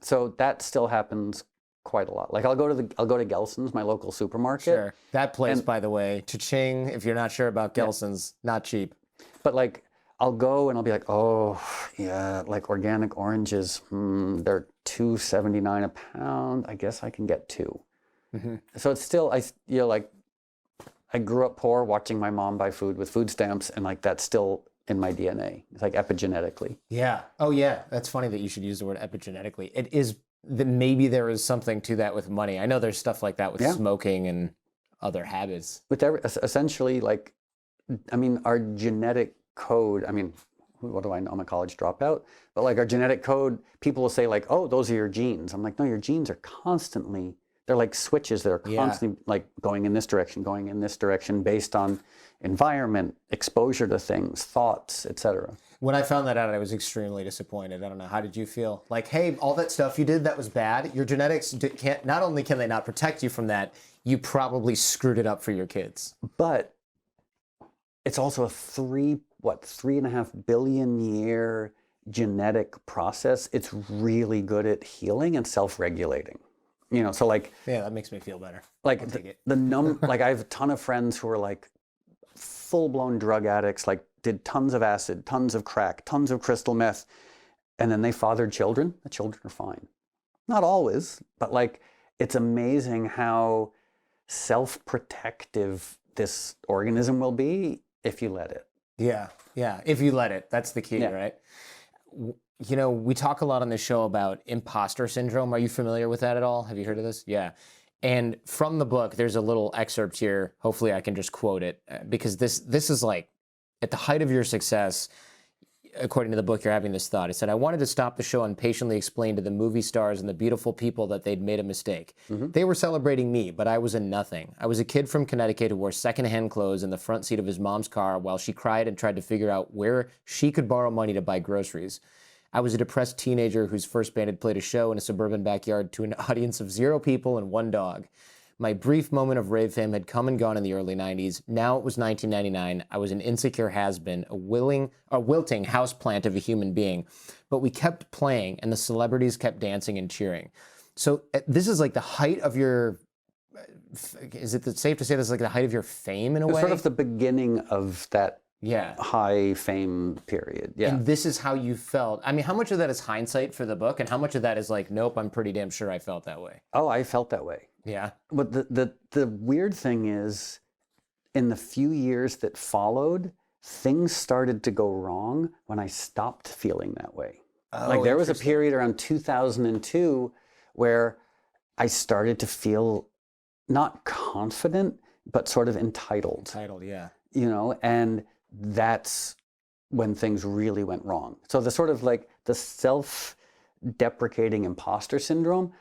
So that still happens quite a lot. Like I'll go to Gelson's, my local supermarket. Sure. That place, by the way, cha-ching, if you're not sure about Gelson's, not cheap. But like, I'll go and I'll be like, oh, yeah, like organic oranges, they're $2.79 a pound. I guess I can get two. So it's still, I grew up poor watching my mom buy food with food stamps, and like that's still in my DNA. It's like epigenetically. Yeah. Oh, yeah. That's funny that you should use the word epigenetically. It is, maybe there is something to that with money. I know there's stuff like that with smoking and other habits. With essentially, like, I mean, our genetic code, I mean, what do I know? I'm a college dropout, but like our genetic code, people will say like, oh, those are your genes. I'm like, no, your genes are constantly, they're like switches that are constantly like going in this direction based on environment, exposure to things, thoughts, etc. When I found that out, I was extremely disappointed. I don't know. How did you feel? Like, hey, all that stuff you did that was bad. Your genetics can't, not only can they not protect you from that, you probably screwed it up for your kids. But it's also a 3.5 billion year genetic process. It's really good at healing and self-regulating. You know, so like, yeah, that makes me feel better. Like like I have a ton of friends who are like full-blown drug addicts, like did tons of acid, tons of crack, tons of crystal meth, and then they fathered children. The children are fine. Not always, but like it's amazing how self-protective this organism will be if you let it. Yeah, yeah. If you let it, that's the key, right? You know, we talk a lot on this show about imposter syndrome. Are you familiar with that at all? Have you heard of this? Yeah. And from the book, there's a little excerpt here. Hopefully I can just quote it because this is like at the height of your success. According to the book, you're having this thought. It said, I wanted to stop the show and patiently explain to the movie stars and the beautiful people that they'd made a mistake. They were celebrating me, but I was a nothing. I was a kid from Connecticut who wore secondhand clothes in the front seat of his mom's car while she cried and tried to figure out where she could borrow money to buy groceries. I was a depressed teenager whose first band had played a show in a suburban backyard to an audience of 0 people and 1 dog. My brief moment of rave fame had come and gone in the early 90s. Now it was 1999. I was an insecure has-been, a wilting houseplant of a human being. But we kept playing, and the celebrities kept dancing and cheering. So this is like the height of your... Is it safe to say this is like the height of your fame in a way? Sort of the beginning of that yeah. high fame period. Yeah. And this is how you felt. I mean, how much of that is hindsight for the book, and how much of that is like, nope, I'm pretty damn sure I felt that way? Oh, I felt that way. Yeah. But the weird thing is, in the few years that followed, things started to go wrong when I stopped feeling that way. Oh, like there was a period around 2002 where I started to feel not confident, but sort of entitled. Entitled, yeah. You know, and that's when things really went wrong. So the sort of like the self-deprecating imposter syndrome,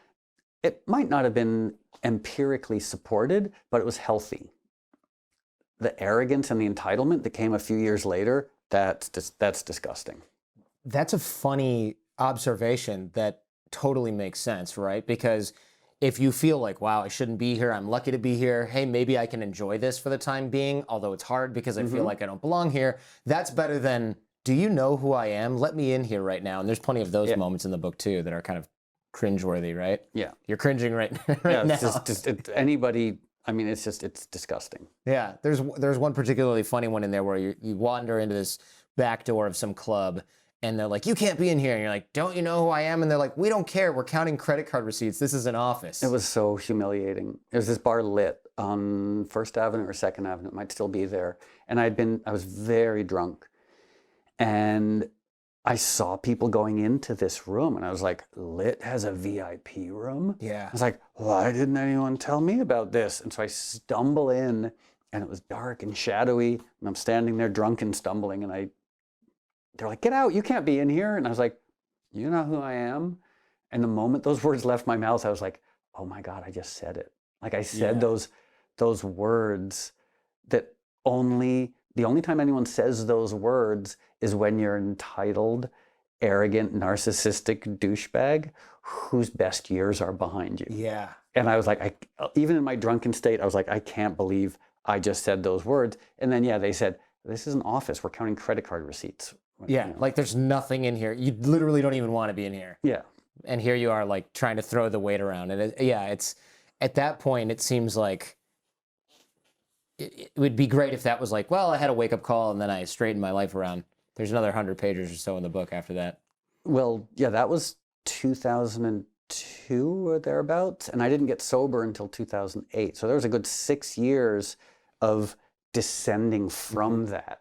it might not have been empirically supported, but it was healthy. The arrogance and the entitlement that came a few years later, that's disgusting. That's a funny observation that totally makes sense, right? Because if you feel like, wow, I shouldn't be here, I'm lucky to be here, hey, maybe I can enjoy this for the time being, although it's hard because I feel like I don't belong here, that's better than, do you know who I am? Let me in here right now. And there's plenty of those moments in the book too that are kind of cringeworthy, right? Yeah. You're cringing right Yeah, now. Anybody, I mean, it's disgusting. Yeah, there's one particularly funny one in there where you wander into this back door of some club and they're like, you can't be in here. And you're like, don't you know who I am? And they're like, we don't care. We're counting credit card receipts. This is an office. It was so humiliating. It was this bar Lit on First Avenue or Second Avenue. It might still be there. And I was very drunk. And I saw people going into this room and I was like, Lit has a VIP room? Yeah. I was like, why didn't anyone tell me about this? And so I stumble in and it was dark and shadowy and I'm standing there drunk and stumbling and they're like, get out, you can't be in here. And I was like, you know who I am? And the moment those words left my mouth, I was like, oh my God, I just said it. Like I said those words that the only time anyone says those words is when you're entitled, arrogant, narcissistic douchebag whose best years are behind you. Yeah. And I was like, even in my drunken state, I was like, I can't believe I just said those words. And then, they said, this is an office. We're counting credit card receipts. Yeah, like there's nothing in here. You literally don't even want to be in here. Yeah. And here you are like trying to throw the weight around. And it's at that point, it seems like it would be great if that was like, well, I had a wake up call and then I straightened my life around. There's another 100 pages or so in the book after that. Well, yeah, that was 2002 or thereabouts. And I didn't get sober until 2008. So there was a good 6 years of descending from that.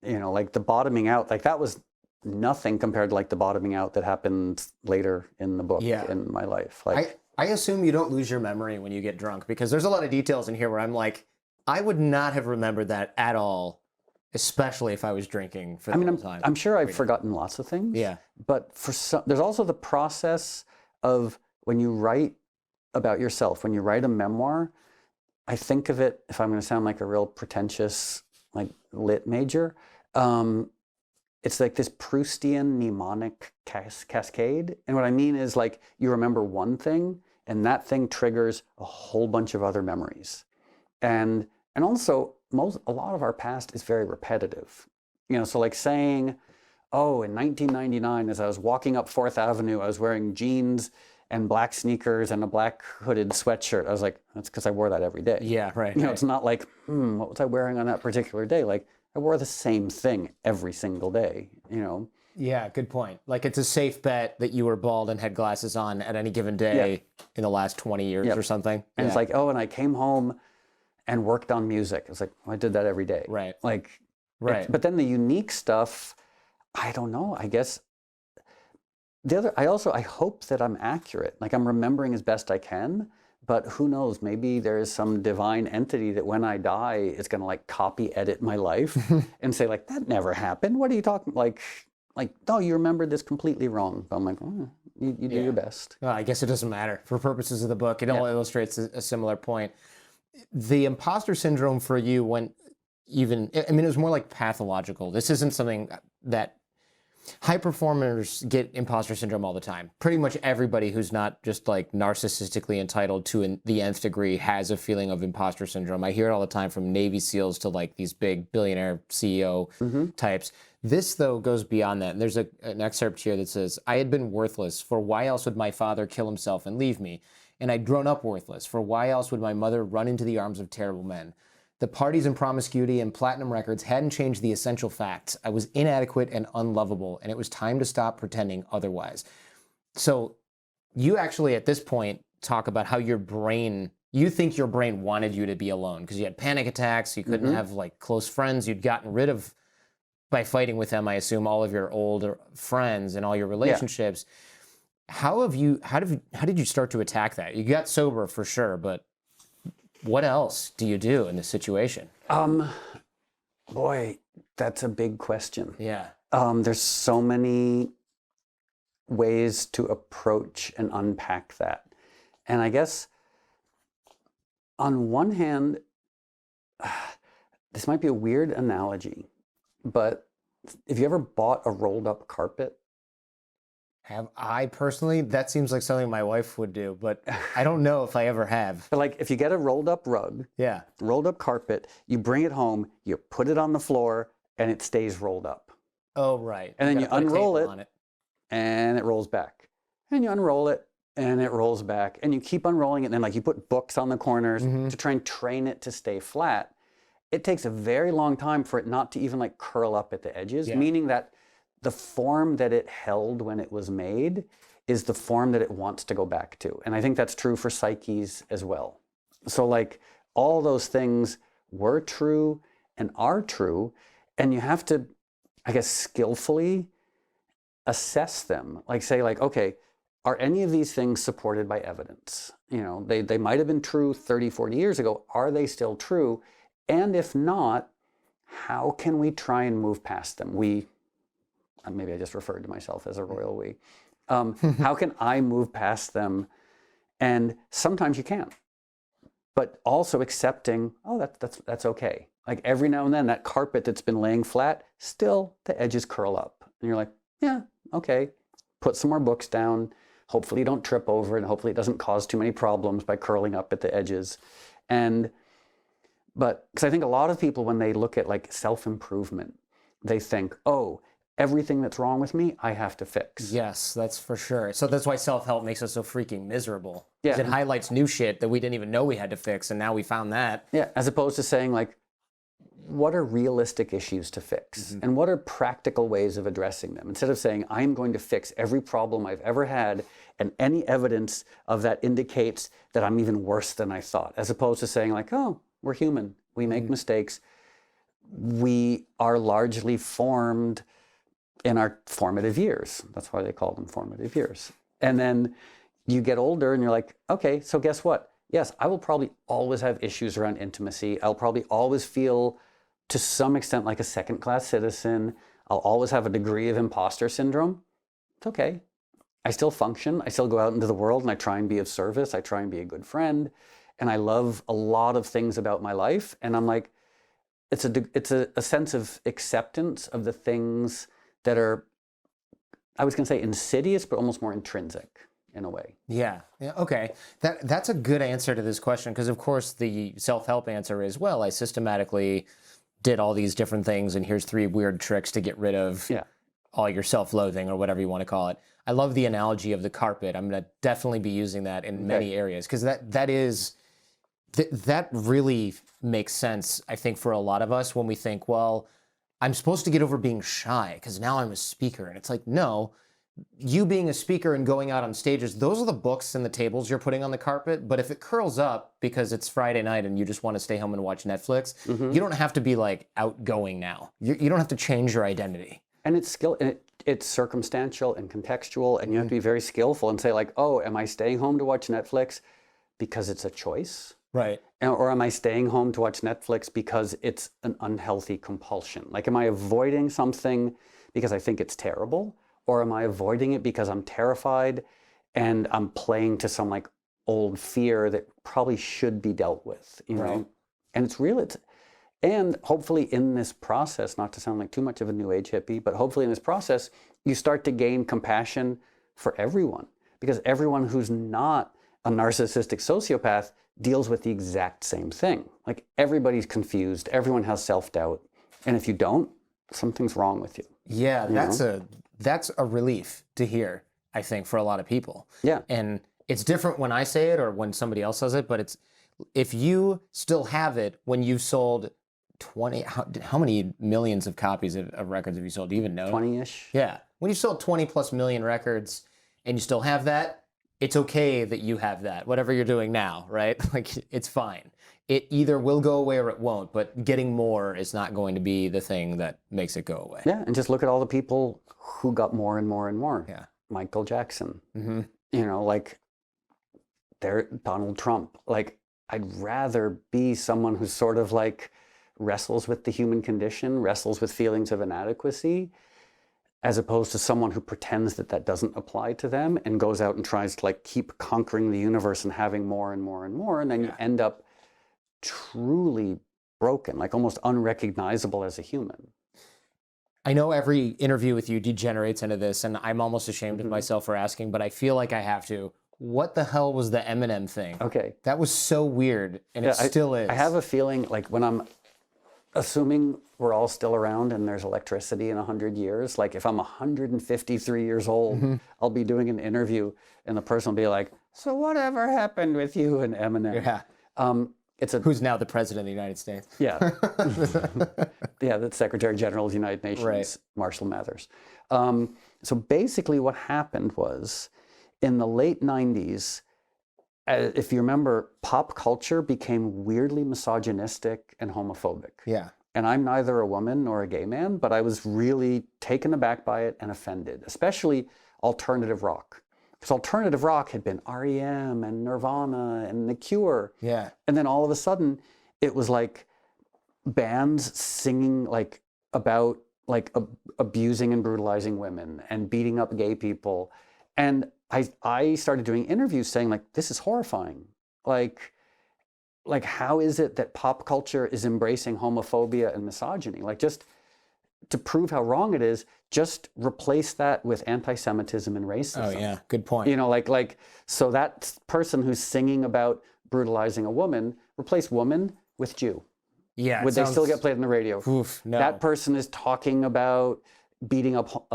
You know, like the bottoming out, like that was nothing compared to like the bottoming out that happened later in the book in my life. Like I assume you don't lose your memory when you get drunk because there's a lot of details in here where I'm like, I would not have remembered that at all, especially if I was drinking for the whole time. I'm sure I've forgotten lots of things. Yeah. But there's also the process of when you write about yourself, when you write a memoir, I think of it, if I'm going to sound like a real pretentious, like lit major, it's like this Proustian mnemonic cascade. And what I mean is like you remember one thing and that thing triggers a whole bunch of other memories. And also a lot of our past is very repetitive. You know, so like saying, oh, in 1999, as I was walking up 4th Avenue, I was wearing jeans and black sneakers and a black hooded sweatshirt. I was like, that's because I wore that every day. Yeah, right. You know, it's not like, what was I wearing on that particular day? Like, I wore the same thing every single day, you know? Yeah, good point. Like, it's a safe bet that you were bald and had glasses on at any given day in the last 20 years or something. And it's like, oh, and I came home and worked on music. It's like, well, I did that every day. Right. Like, but then the unique stuff, I don't know, I guess I hope that I'm accurate, like I'm remembering as best I can, but who knows, maybe there is some divine entity that when I die is going to like copy edit my life and say like, that never happened. What are you talking, like, no, you remembered this completely wrong. But I'm like, oh, you do your best. Well, I guess it doesn't matter for purposes of the book. It all illustrates a similar point. The imposter syndrome for you went even, I mean, it was more like pathological. This isn't something that high performers get imposter syndrome all the time. Pretty much everybody who's not just like narcissistically entitled to the nth degree has a feeling of imposter syndrome. I hear it all the time from Navy SEALs to like these big billionaire CEO types. This, though, goes beyond that. And there's an excerpt here that says, I had been worthless, for why else would my father kill himself and leave me? And I'd grown up worthless, for why else would my mother run into the arms of terrible men? The parties and promiscuity and platinum records hadn't changed the essential facts. I was inadequate and unlovable, and it was time to stop pretending otherwise. So you actually, at this point, talk about how your brain, you think your brain wanted you to be alone because you had panic attacks, you couldn't have like close friends, you'd gotten rid of, by fighting with them, I assume, all of your old friends and all your relationships. How did you start to attack that? You got sober for sure, but what else do you do in this situation? Boy, that's a big question. Yeah. There's so many ways to approach and unpack that. And I guess on one hand, this might be a weird analogy, but if you ever bought a rolled up carpet? Have I personally? That seems like something my wife would do, but I don't know if I ever have. But like if you get a rolled up rug, yeah, rolled up carpet, you bring it home, you put it on the floor, and it stays rolled up. Oh, right. And then you unroll it, and it rolls back. And you unroll it, and it rolls back. And you keep unrolling it, and then like you put books on the corners to try and train it to stay flat. It takes a very long time for it not to even like curl up at the edges, meaning that the form that it held when it was made is the form that it wants to go back to. And I think that's true for psyches as well. So like all those things were true and are true, and you have to, I guess, skillfully assess them. Like say like, okay, are any of these things supported by evidence? You know, they might have been true 30, 40 years ago. Are they still true? And if not, how can we try and move past them? Maybe I just referred to myself as a royal we. How can I move past them? And sometimes you can't. But also accepting, oh, that's okay. Like every now and then, that carpet that's been laying flat, still the edges curl up. And you're like, yeah, okay. Put some more books down. Hopefully you don't trip over it, and hopefully it doesn't cause too many problems by curling up at the edges. But because I think a lot of people, when they look at like self-improvement, they think, oh, everything that's wrong with me, I have to fix. Yes, that's for sure. So that's why self-help makes us so freaking miserable. Yeah. It highlights new shit that we didn't even know we had to fix, and now we found that. Yeah, as opposed to saying like, what are realistic issues to fix? And what are practical ways of addressing them? Instead of saying, I'm going to fix every problem I've ever had, and any evidence of that indicates that I'm even worse than I thought. As opposed to saying like, oh, we're human, we make mistakes. We are largely formed in our formative years. That's why they call them formative years. And then you get older and you're like, okay, so guess what? Yes, I will probably always have issues around intimacy. I'll probably always feel to some extent like a second-class citizen. I'll always have a degree of imposter syndrome. It's okay. I still function. I still go out into the world and I try and be of service. I try and be a good friend. And I love a lot of things about my life. And I'm like, it's a sense of acceptance of the things that are, I was going to say insidious, but almost more intrinsic in a way. Yeah. Okay. That's a good answer to this question, because of course the self-help answer is, well, I systematically did all these different things, and here's 3 weird tricks to get rid of all your self-loathing or whatever you want to call it. I love the analogy of the carpet. I'm going to definitely be using that in many areas, because that really makes sense, I think, for a lot of us when we think, well, I'm supposed to get over being shy because now I'm a speaker. And it's like, no, you being a speaker and going out on stages, those are the books and the tables you're putting on the carpet. But if it curls up because it's Friday night and you just want to stay home and watch Netflix, you don't have to be like outgoing now. You don't have to change your identity. And it's skill. And it's circumstantial and contextual, and you have to be very skillful and say like, oh, am I staying home to watch Netflix because it's a choice? Right. Or am I staying home to watch Netflix because it's an unhealthy compulsion? Like, am I avoiding something because I think it's terrible? Or am I avoiding it because I'm terrified and I'm playing to some like old fear that probably should be dealt with, you know? Right. And it's real. And hopefully in this process, not to sound like too much of a new age hippie, but hopefully in this process, you start to gain compassion for everyone, because everyone who's not a narcissistic sociopath deals with the exact same thing. Like, everybody's confused, everyone has self-doubt, and if you don't, something's wrong with you. Yeah, that's a relief to hear, I think, for a lot of people. Yeah. And it's different when I say it or when somebody else says it, but it's, if you still have it when you've sold 20, how many millions of copies of records have you sold? Do you even know? 20-ish. Yeah. When you've sold 20 plus million records and you still have that, it's okay that you have that, whatever you're doing now, right? Like, it's fine. It either will go away or it won't, but getting more is not going to be the thing that makes it go away. Yeah, and just look at all the people who got more and more and more. Yeah. Michael Jackson, Mm-hmm. you know, like, Donald Trump. Like, I'd rather be someone who's sort of like wrestles with the human condition, wrestles with feelings of inadequacy, as opposed to someone who pretends that that doesn't apply to them and goes out and tries to like keep conquering the universe and having more and more and more. And then you end up truly broken, like almost unrecognizable as a human. I know every interview with you degenerates into this, and I'm almost ashamed of myself for asking, but I feel like I have to. What the hell was the Eminem thing? Okay. That was so weird, and it still is. I have a feeling like when I'm assuming we're all still around and there's electricity in 100 years, like if I'm 153 years old, I'll be doing an interview and the person will be like, so whatever happened with you and Eminem? Yeah. Who's now the president of the United States. Yeah. Yeah, the Secretary General of the United Nations, right. Marshall Mathers. So basically what happened was, in the late 90s, if you remember, pop culture became weirdly misogynistic and homophobic. Yeah. And I'm neither a woman nor a gay man, but I was really taken aback by it and offended, especially alternative rock. Because alternative rock had been REM and Nirvana and The Cure. Yeah. And then all of a sudden, it was like bands singing like about like abusing and brutalizing women and beating up gay people. And I started doing interviews saying like, this is horrifying. Like how is it that pop culture is embracing homophobia and misogyny? Like, just to prove how wrong it is, just replace that with anti-Semitism and racism. Oh yeah, good point. You know, like so that person who's singing about brutalizing a woman, replace woman with Jew. Yeah. Would they still get played on the radio? Oof, no. That person is talking about beating up,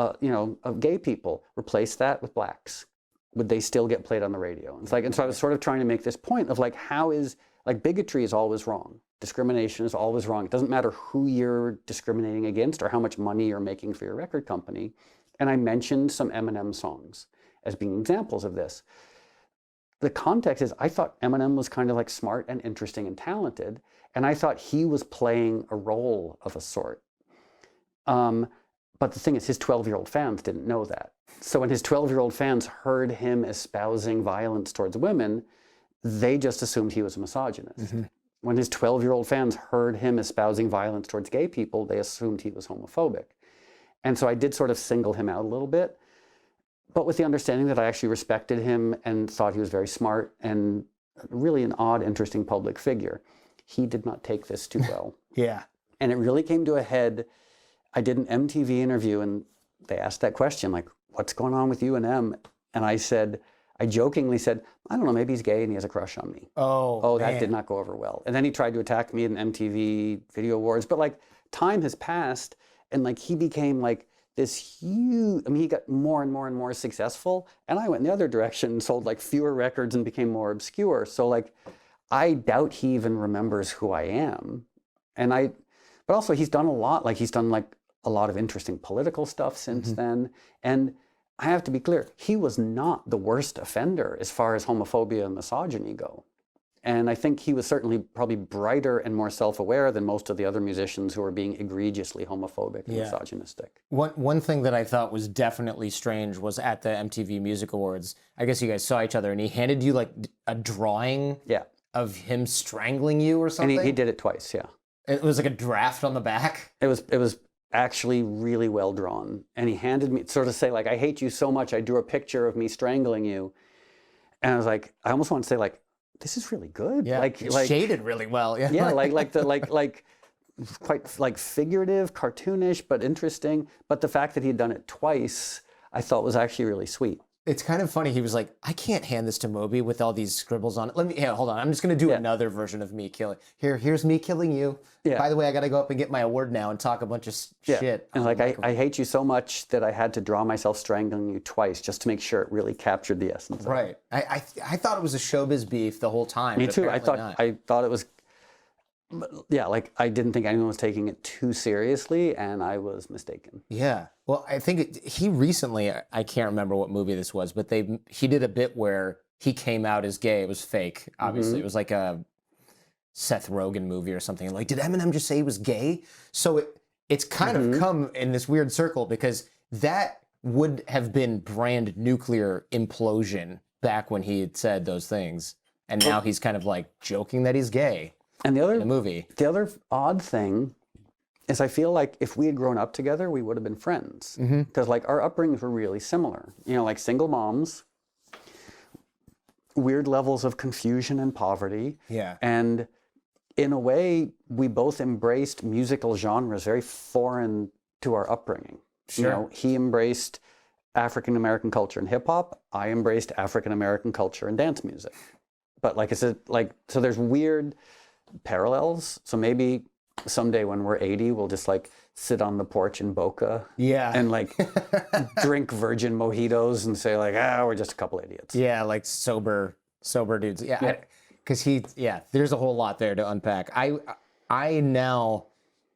gay people. Replace that with blacks. Would they still get played on the radio? It's like, and so I was sort of trying to make this point of like, how is, like, bigotry is always wrong. Discrimination is always wrong. It doesn't matter who you're discriminating against or how much money you're making for your record company. And I mentioned some Eminem songs as being examples of this. The context is, I thought Eminem was kind of like smart and interesting and talented, and I thought he was playing a role of a sort. But the thing is, his 12-year-old fans didn't know that. So when his 12-year-old fans heard him espousing violence towards women, they just assumed he was a misogynist. Mm-hmm. When his 12-year-old fans heard him espousing violence towards gay people, they assumed he was homophobic. And so I did sort of single him out a little bit, but with the understanding that I actually respected him and thought he was very smart and really an odd, interesting public figure. He did not take this too well. Yeah. And it really came to a head. I did an MTV interview and they asked that question, like, what's going on with you and M? And I jokingly said, I don't know, maybe he's gay and he has a crush on me. Oh, that did not go over well. And then he tried to attack me in MTV Video Awards, but like time has passed and like he became like this huge, I mean, he got more and more and more successful. And I went in the other direction and sold like fewer records and became more obscure. So like, I doubt he even remembers who I am. But also he's done a lot, like he's done like a lot of interesting political stuff since then. And I have to be clear, he was not the worst offender as far as homophobia and misogyny go. And I think he was certainly probably brighter and more self-aware than most of the other musicians who were being egregiously homophobic and misogynistic. One thing that I thought was definitely strange was at the MTV Music Awards, I guess you guys saw each other, and he handed you like a drawing of him strangling you or something? And he did it twice, yeah. It was like a draft on the back? It was actually really well drawn. And he handed me, sort of say like, I hate you so much, I drew a picture of me strangling you. And I was like, I almost want to say like, this is really good. Yeah, like shaded really well. Yeah, yeah, like quite like figurative, cartoonish, but interesting. But the fact that he had done it twice, I thought was actually really sweet. It's kind of funny. He was like, I can't hand this to Moby with all these scribbles on it. Hold on. I'm just going to do another version of me killing. Here's me killing you. Yeah. By the way, I got to go up and get my award now and talk a bunch of shit. And like, I hate you so much that I had to draw myself strangling you twice just to make sure it really captured the essence. Right. I thought it was a showbiz beef the whole time. Me too. I thought it was, yeah, like I didn't think anyone was taking it too seriously, and I was mistaken. Yeah. Well, I think he recently, I can't remember what movie this was, but he did a bit where he came out as gay. It was fake, obviously. It was like a Seth Rogen movie or something. Like, did Eminem just say he was gay? So it's kind of come in this weird circle, because that would have been brand nuclear implosion back when he had said those things. And now he's kind of like joking that he's gay. And in the movie. The other odd thing is I feel like if we had grown up together, we would have been friends. Because like our upbringings were really similar. You know, like single moms, weird levels of confusion and poverty. Yeah. And in a way, we both embraced musical genres very foreign to our upbringing. Sure. You know, he embraced African-American culture and hip hop. I embraced African-American culture and dance music. But like I said, so there's weird parallels. So maybe someday when we're 80, we'll just like sit on the porch in Boca and like drink virgin mojitos and say like, we're just a couple idiots. Yeah, like sober dudes. Yeah, because there's a whole lot there to unpack. I now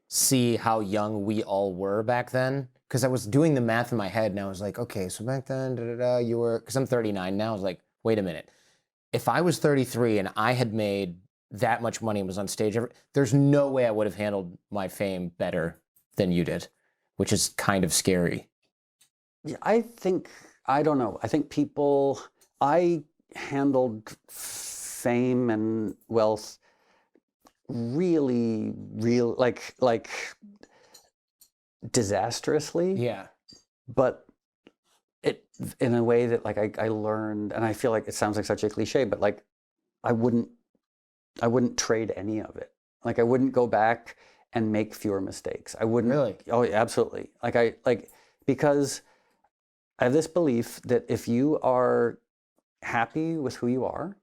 see how young we all were back then, because I was doing the math in my head and I was like, okay, so back then, you were, because I'm 39 now, I was like, wait a minute. If I was 33 and I had made that much money and was on stage, there's no way I would have handled my fame better than you did, which is kind of scary. Yeah, I don't know. I think I handled fame and wealth really, like disastrously. Yeah. But it, in a way that like I learned, and I feel like it sounds like such a cliche, but like I wouldn't trade any of it. Like I wouldn't go back and make fewer mistakes. I wouldn't. Really? Oh, absolutely. Because I have this belief that if you are happy with who you are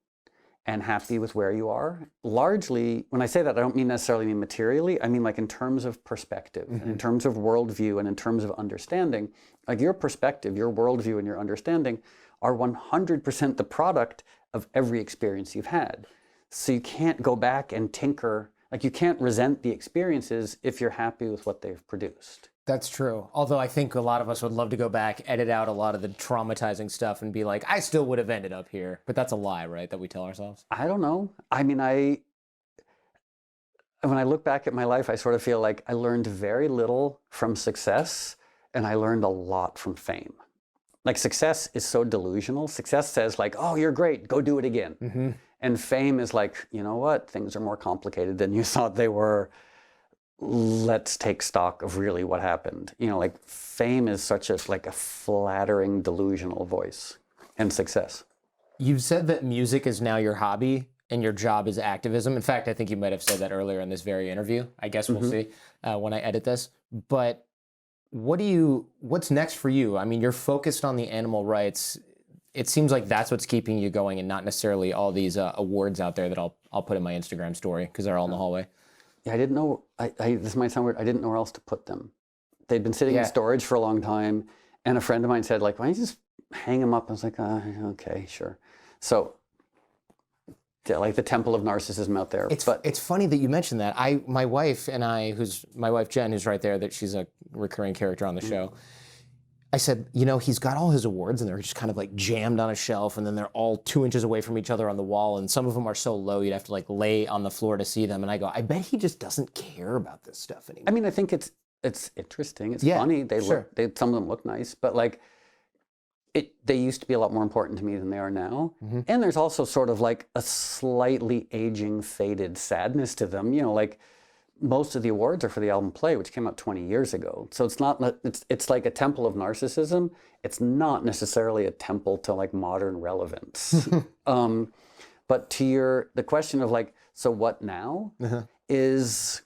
and happy with where you are, largely, when I say that, I don't necessarily mean materially. I mean like in terms of perspective, and in terms of worldview, and in terms of understanding. Like your perspective, your worldview, and your understanding are 100% the product of every experience you've had. So you can't go back and tinker, like you can't resent the experiences if you're happy with what they've produced. That's true. Although I think a lot of us would love to go back, edit out a lot of the traumatizing stuff and be like, I still would have ended up here. But that's a lie, right? That we tell ourselves? I don't know. I mean, when I look back at my life, I sort of feel like I learned very little from success and I learned a lot from fame. Like success is so delusional. Success says like, oh, you're great, go do it again. And fame is like, you know what? Things are more complicated than you thought they were. Let's take stock of really what happened. You know, like fame is such a flattering, delusional voice, and success. You've said that music is now your hobby and your job is activism. In fact, I think you might have said that earlier in this very interview. I guess we'll see when I edit this. But what's next for you? I mean, you're focused on the animal rights. It seems like that's what's keeping you going, and not necessarily all these awards out there that I'll put in my Instagram story because they're all in the hallway. Yeah, I didn't know. This might sound weird. I didn't know where else to put them. They'd been sitting in storage for a long time, and a friend of mine said, like, why don't you just hang them up? I was like, okay, sure. So, yeah, like the temple of narcissism out there. It's funny that you mentioned that. My wife and I, my wife Jen, who's right there, that she's a recurring character on the show. I said, you know, he's got all his awards and they're just kind of like jammed on a shelf and then they're all 2 inches away from each other on the wall. And some of them are so low, you'd have to like lay on the floor to see them. And I go, I bet he just doesn't care about this stuff anymore. I mean, I think it's interesting. It's funny. They sure. look, some of them look nice, but like they used to be a lot more important to me than they are now. And there's also sort of like a slightly aging, faded sadness to them. You know, like most of the awards are for the album Play, which came out 20 years ago. So it's not, it's like a temple of narcissism. It's not necessarily a temple to like modern relevance. But to the question of like, so what now is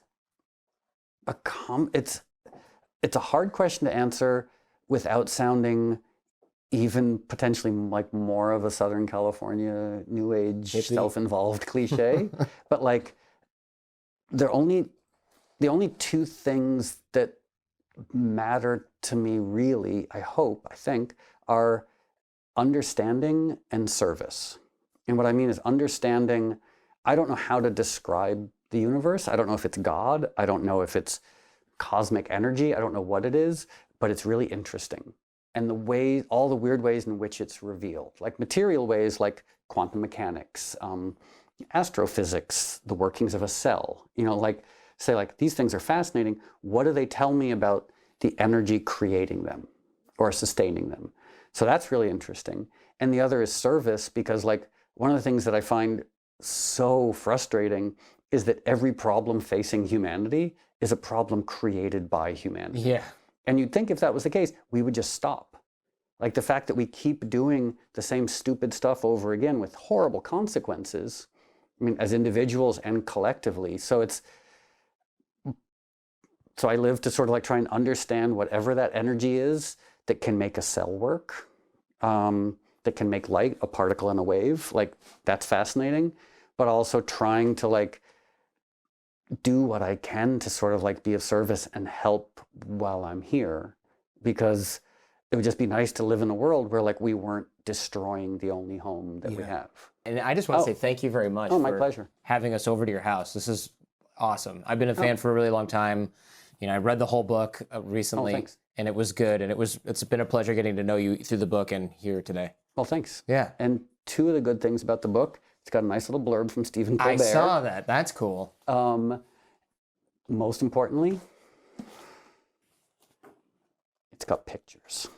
it's a hard question to answer without sounding even potentially like more of a Southern California New Age self-involved cliche. But like the only 2 things that matter to me really, I think, are understanding and service. And what I mean is understanding, I don't know how to describe the universe. I don't know if it's God. I don't know if it's cosmic energy. I don't know what it is, but it's really interesting. And all the weird ways in which it's revealed, like material ways like quantum mechanics, astrophysics, the workings of a cell, you know, like say like these things are fascinating. What do they tell me about the energy creating them or sustaining them? So that's really interesting. And the other is service, because like one of the things that I find so frustrating is that every problem facing humanity is a problem created by humanity. Yeah. And you'd think if that was the case, we would just stop. Like the fact that we keep doing the same stupid stuff over again with horrible consequences, I mean, as individuals and collectively. So I live to sort of like try and understand whatever that energy is that can make a cell work, that can make light, a particle and a wave. Like that's fascinating, but also trying to like do what I can to sort of like be of service and help while I'm here, because it would just be nice to live in a world where like we weren't destroying the only home that we have. And I just want to say thank you very much my for pleasure. having us over to your house. This is awesome. I've been a fan for a really long time. You know, I read the whole book recently and it was good. And it's been a pleasure getting to know you through the book and here today. Well, thanks. Yeah. And 2 of the good things about the book, it's got a nice little blurb from Stephen Colbert. I saw that. That's cool. Most importantly, it's got pictures.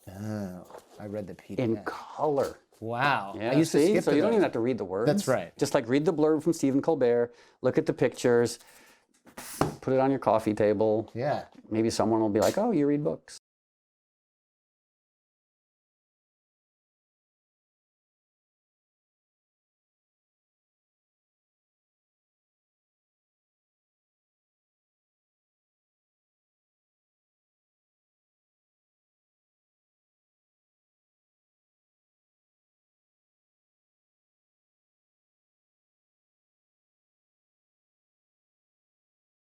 Oh, I read the PDF. In color. Wow. Yeah, I used to skip so you don't even have to read the words. That's right. Just like read the blurb from Stephen Colbert, look at the pictures, put it on your coffee table. Yeah. Maybe someone will be like, oh, you read books.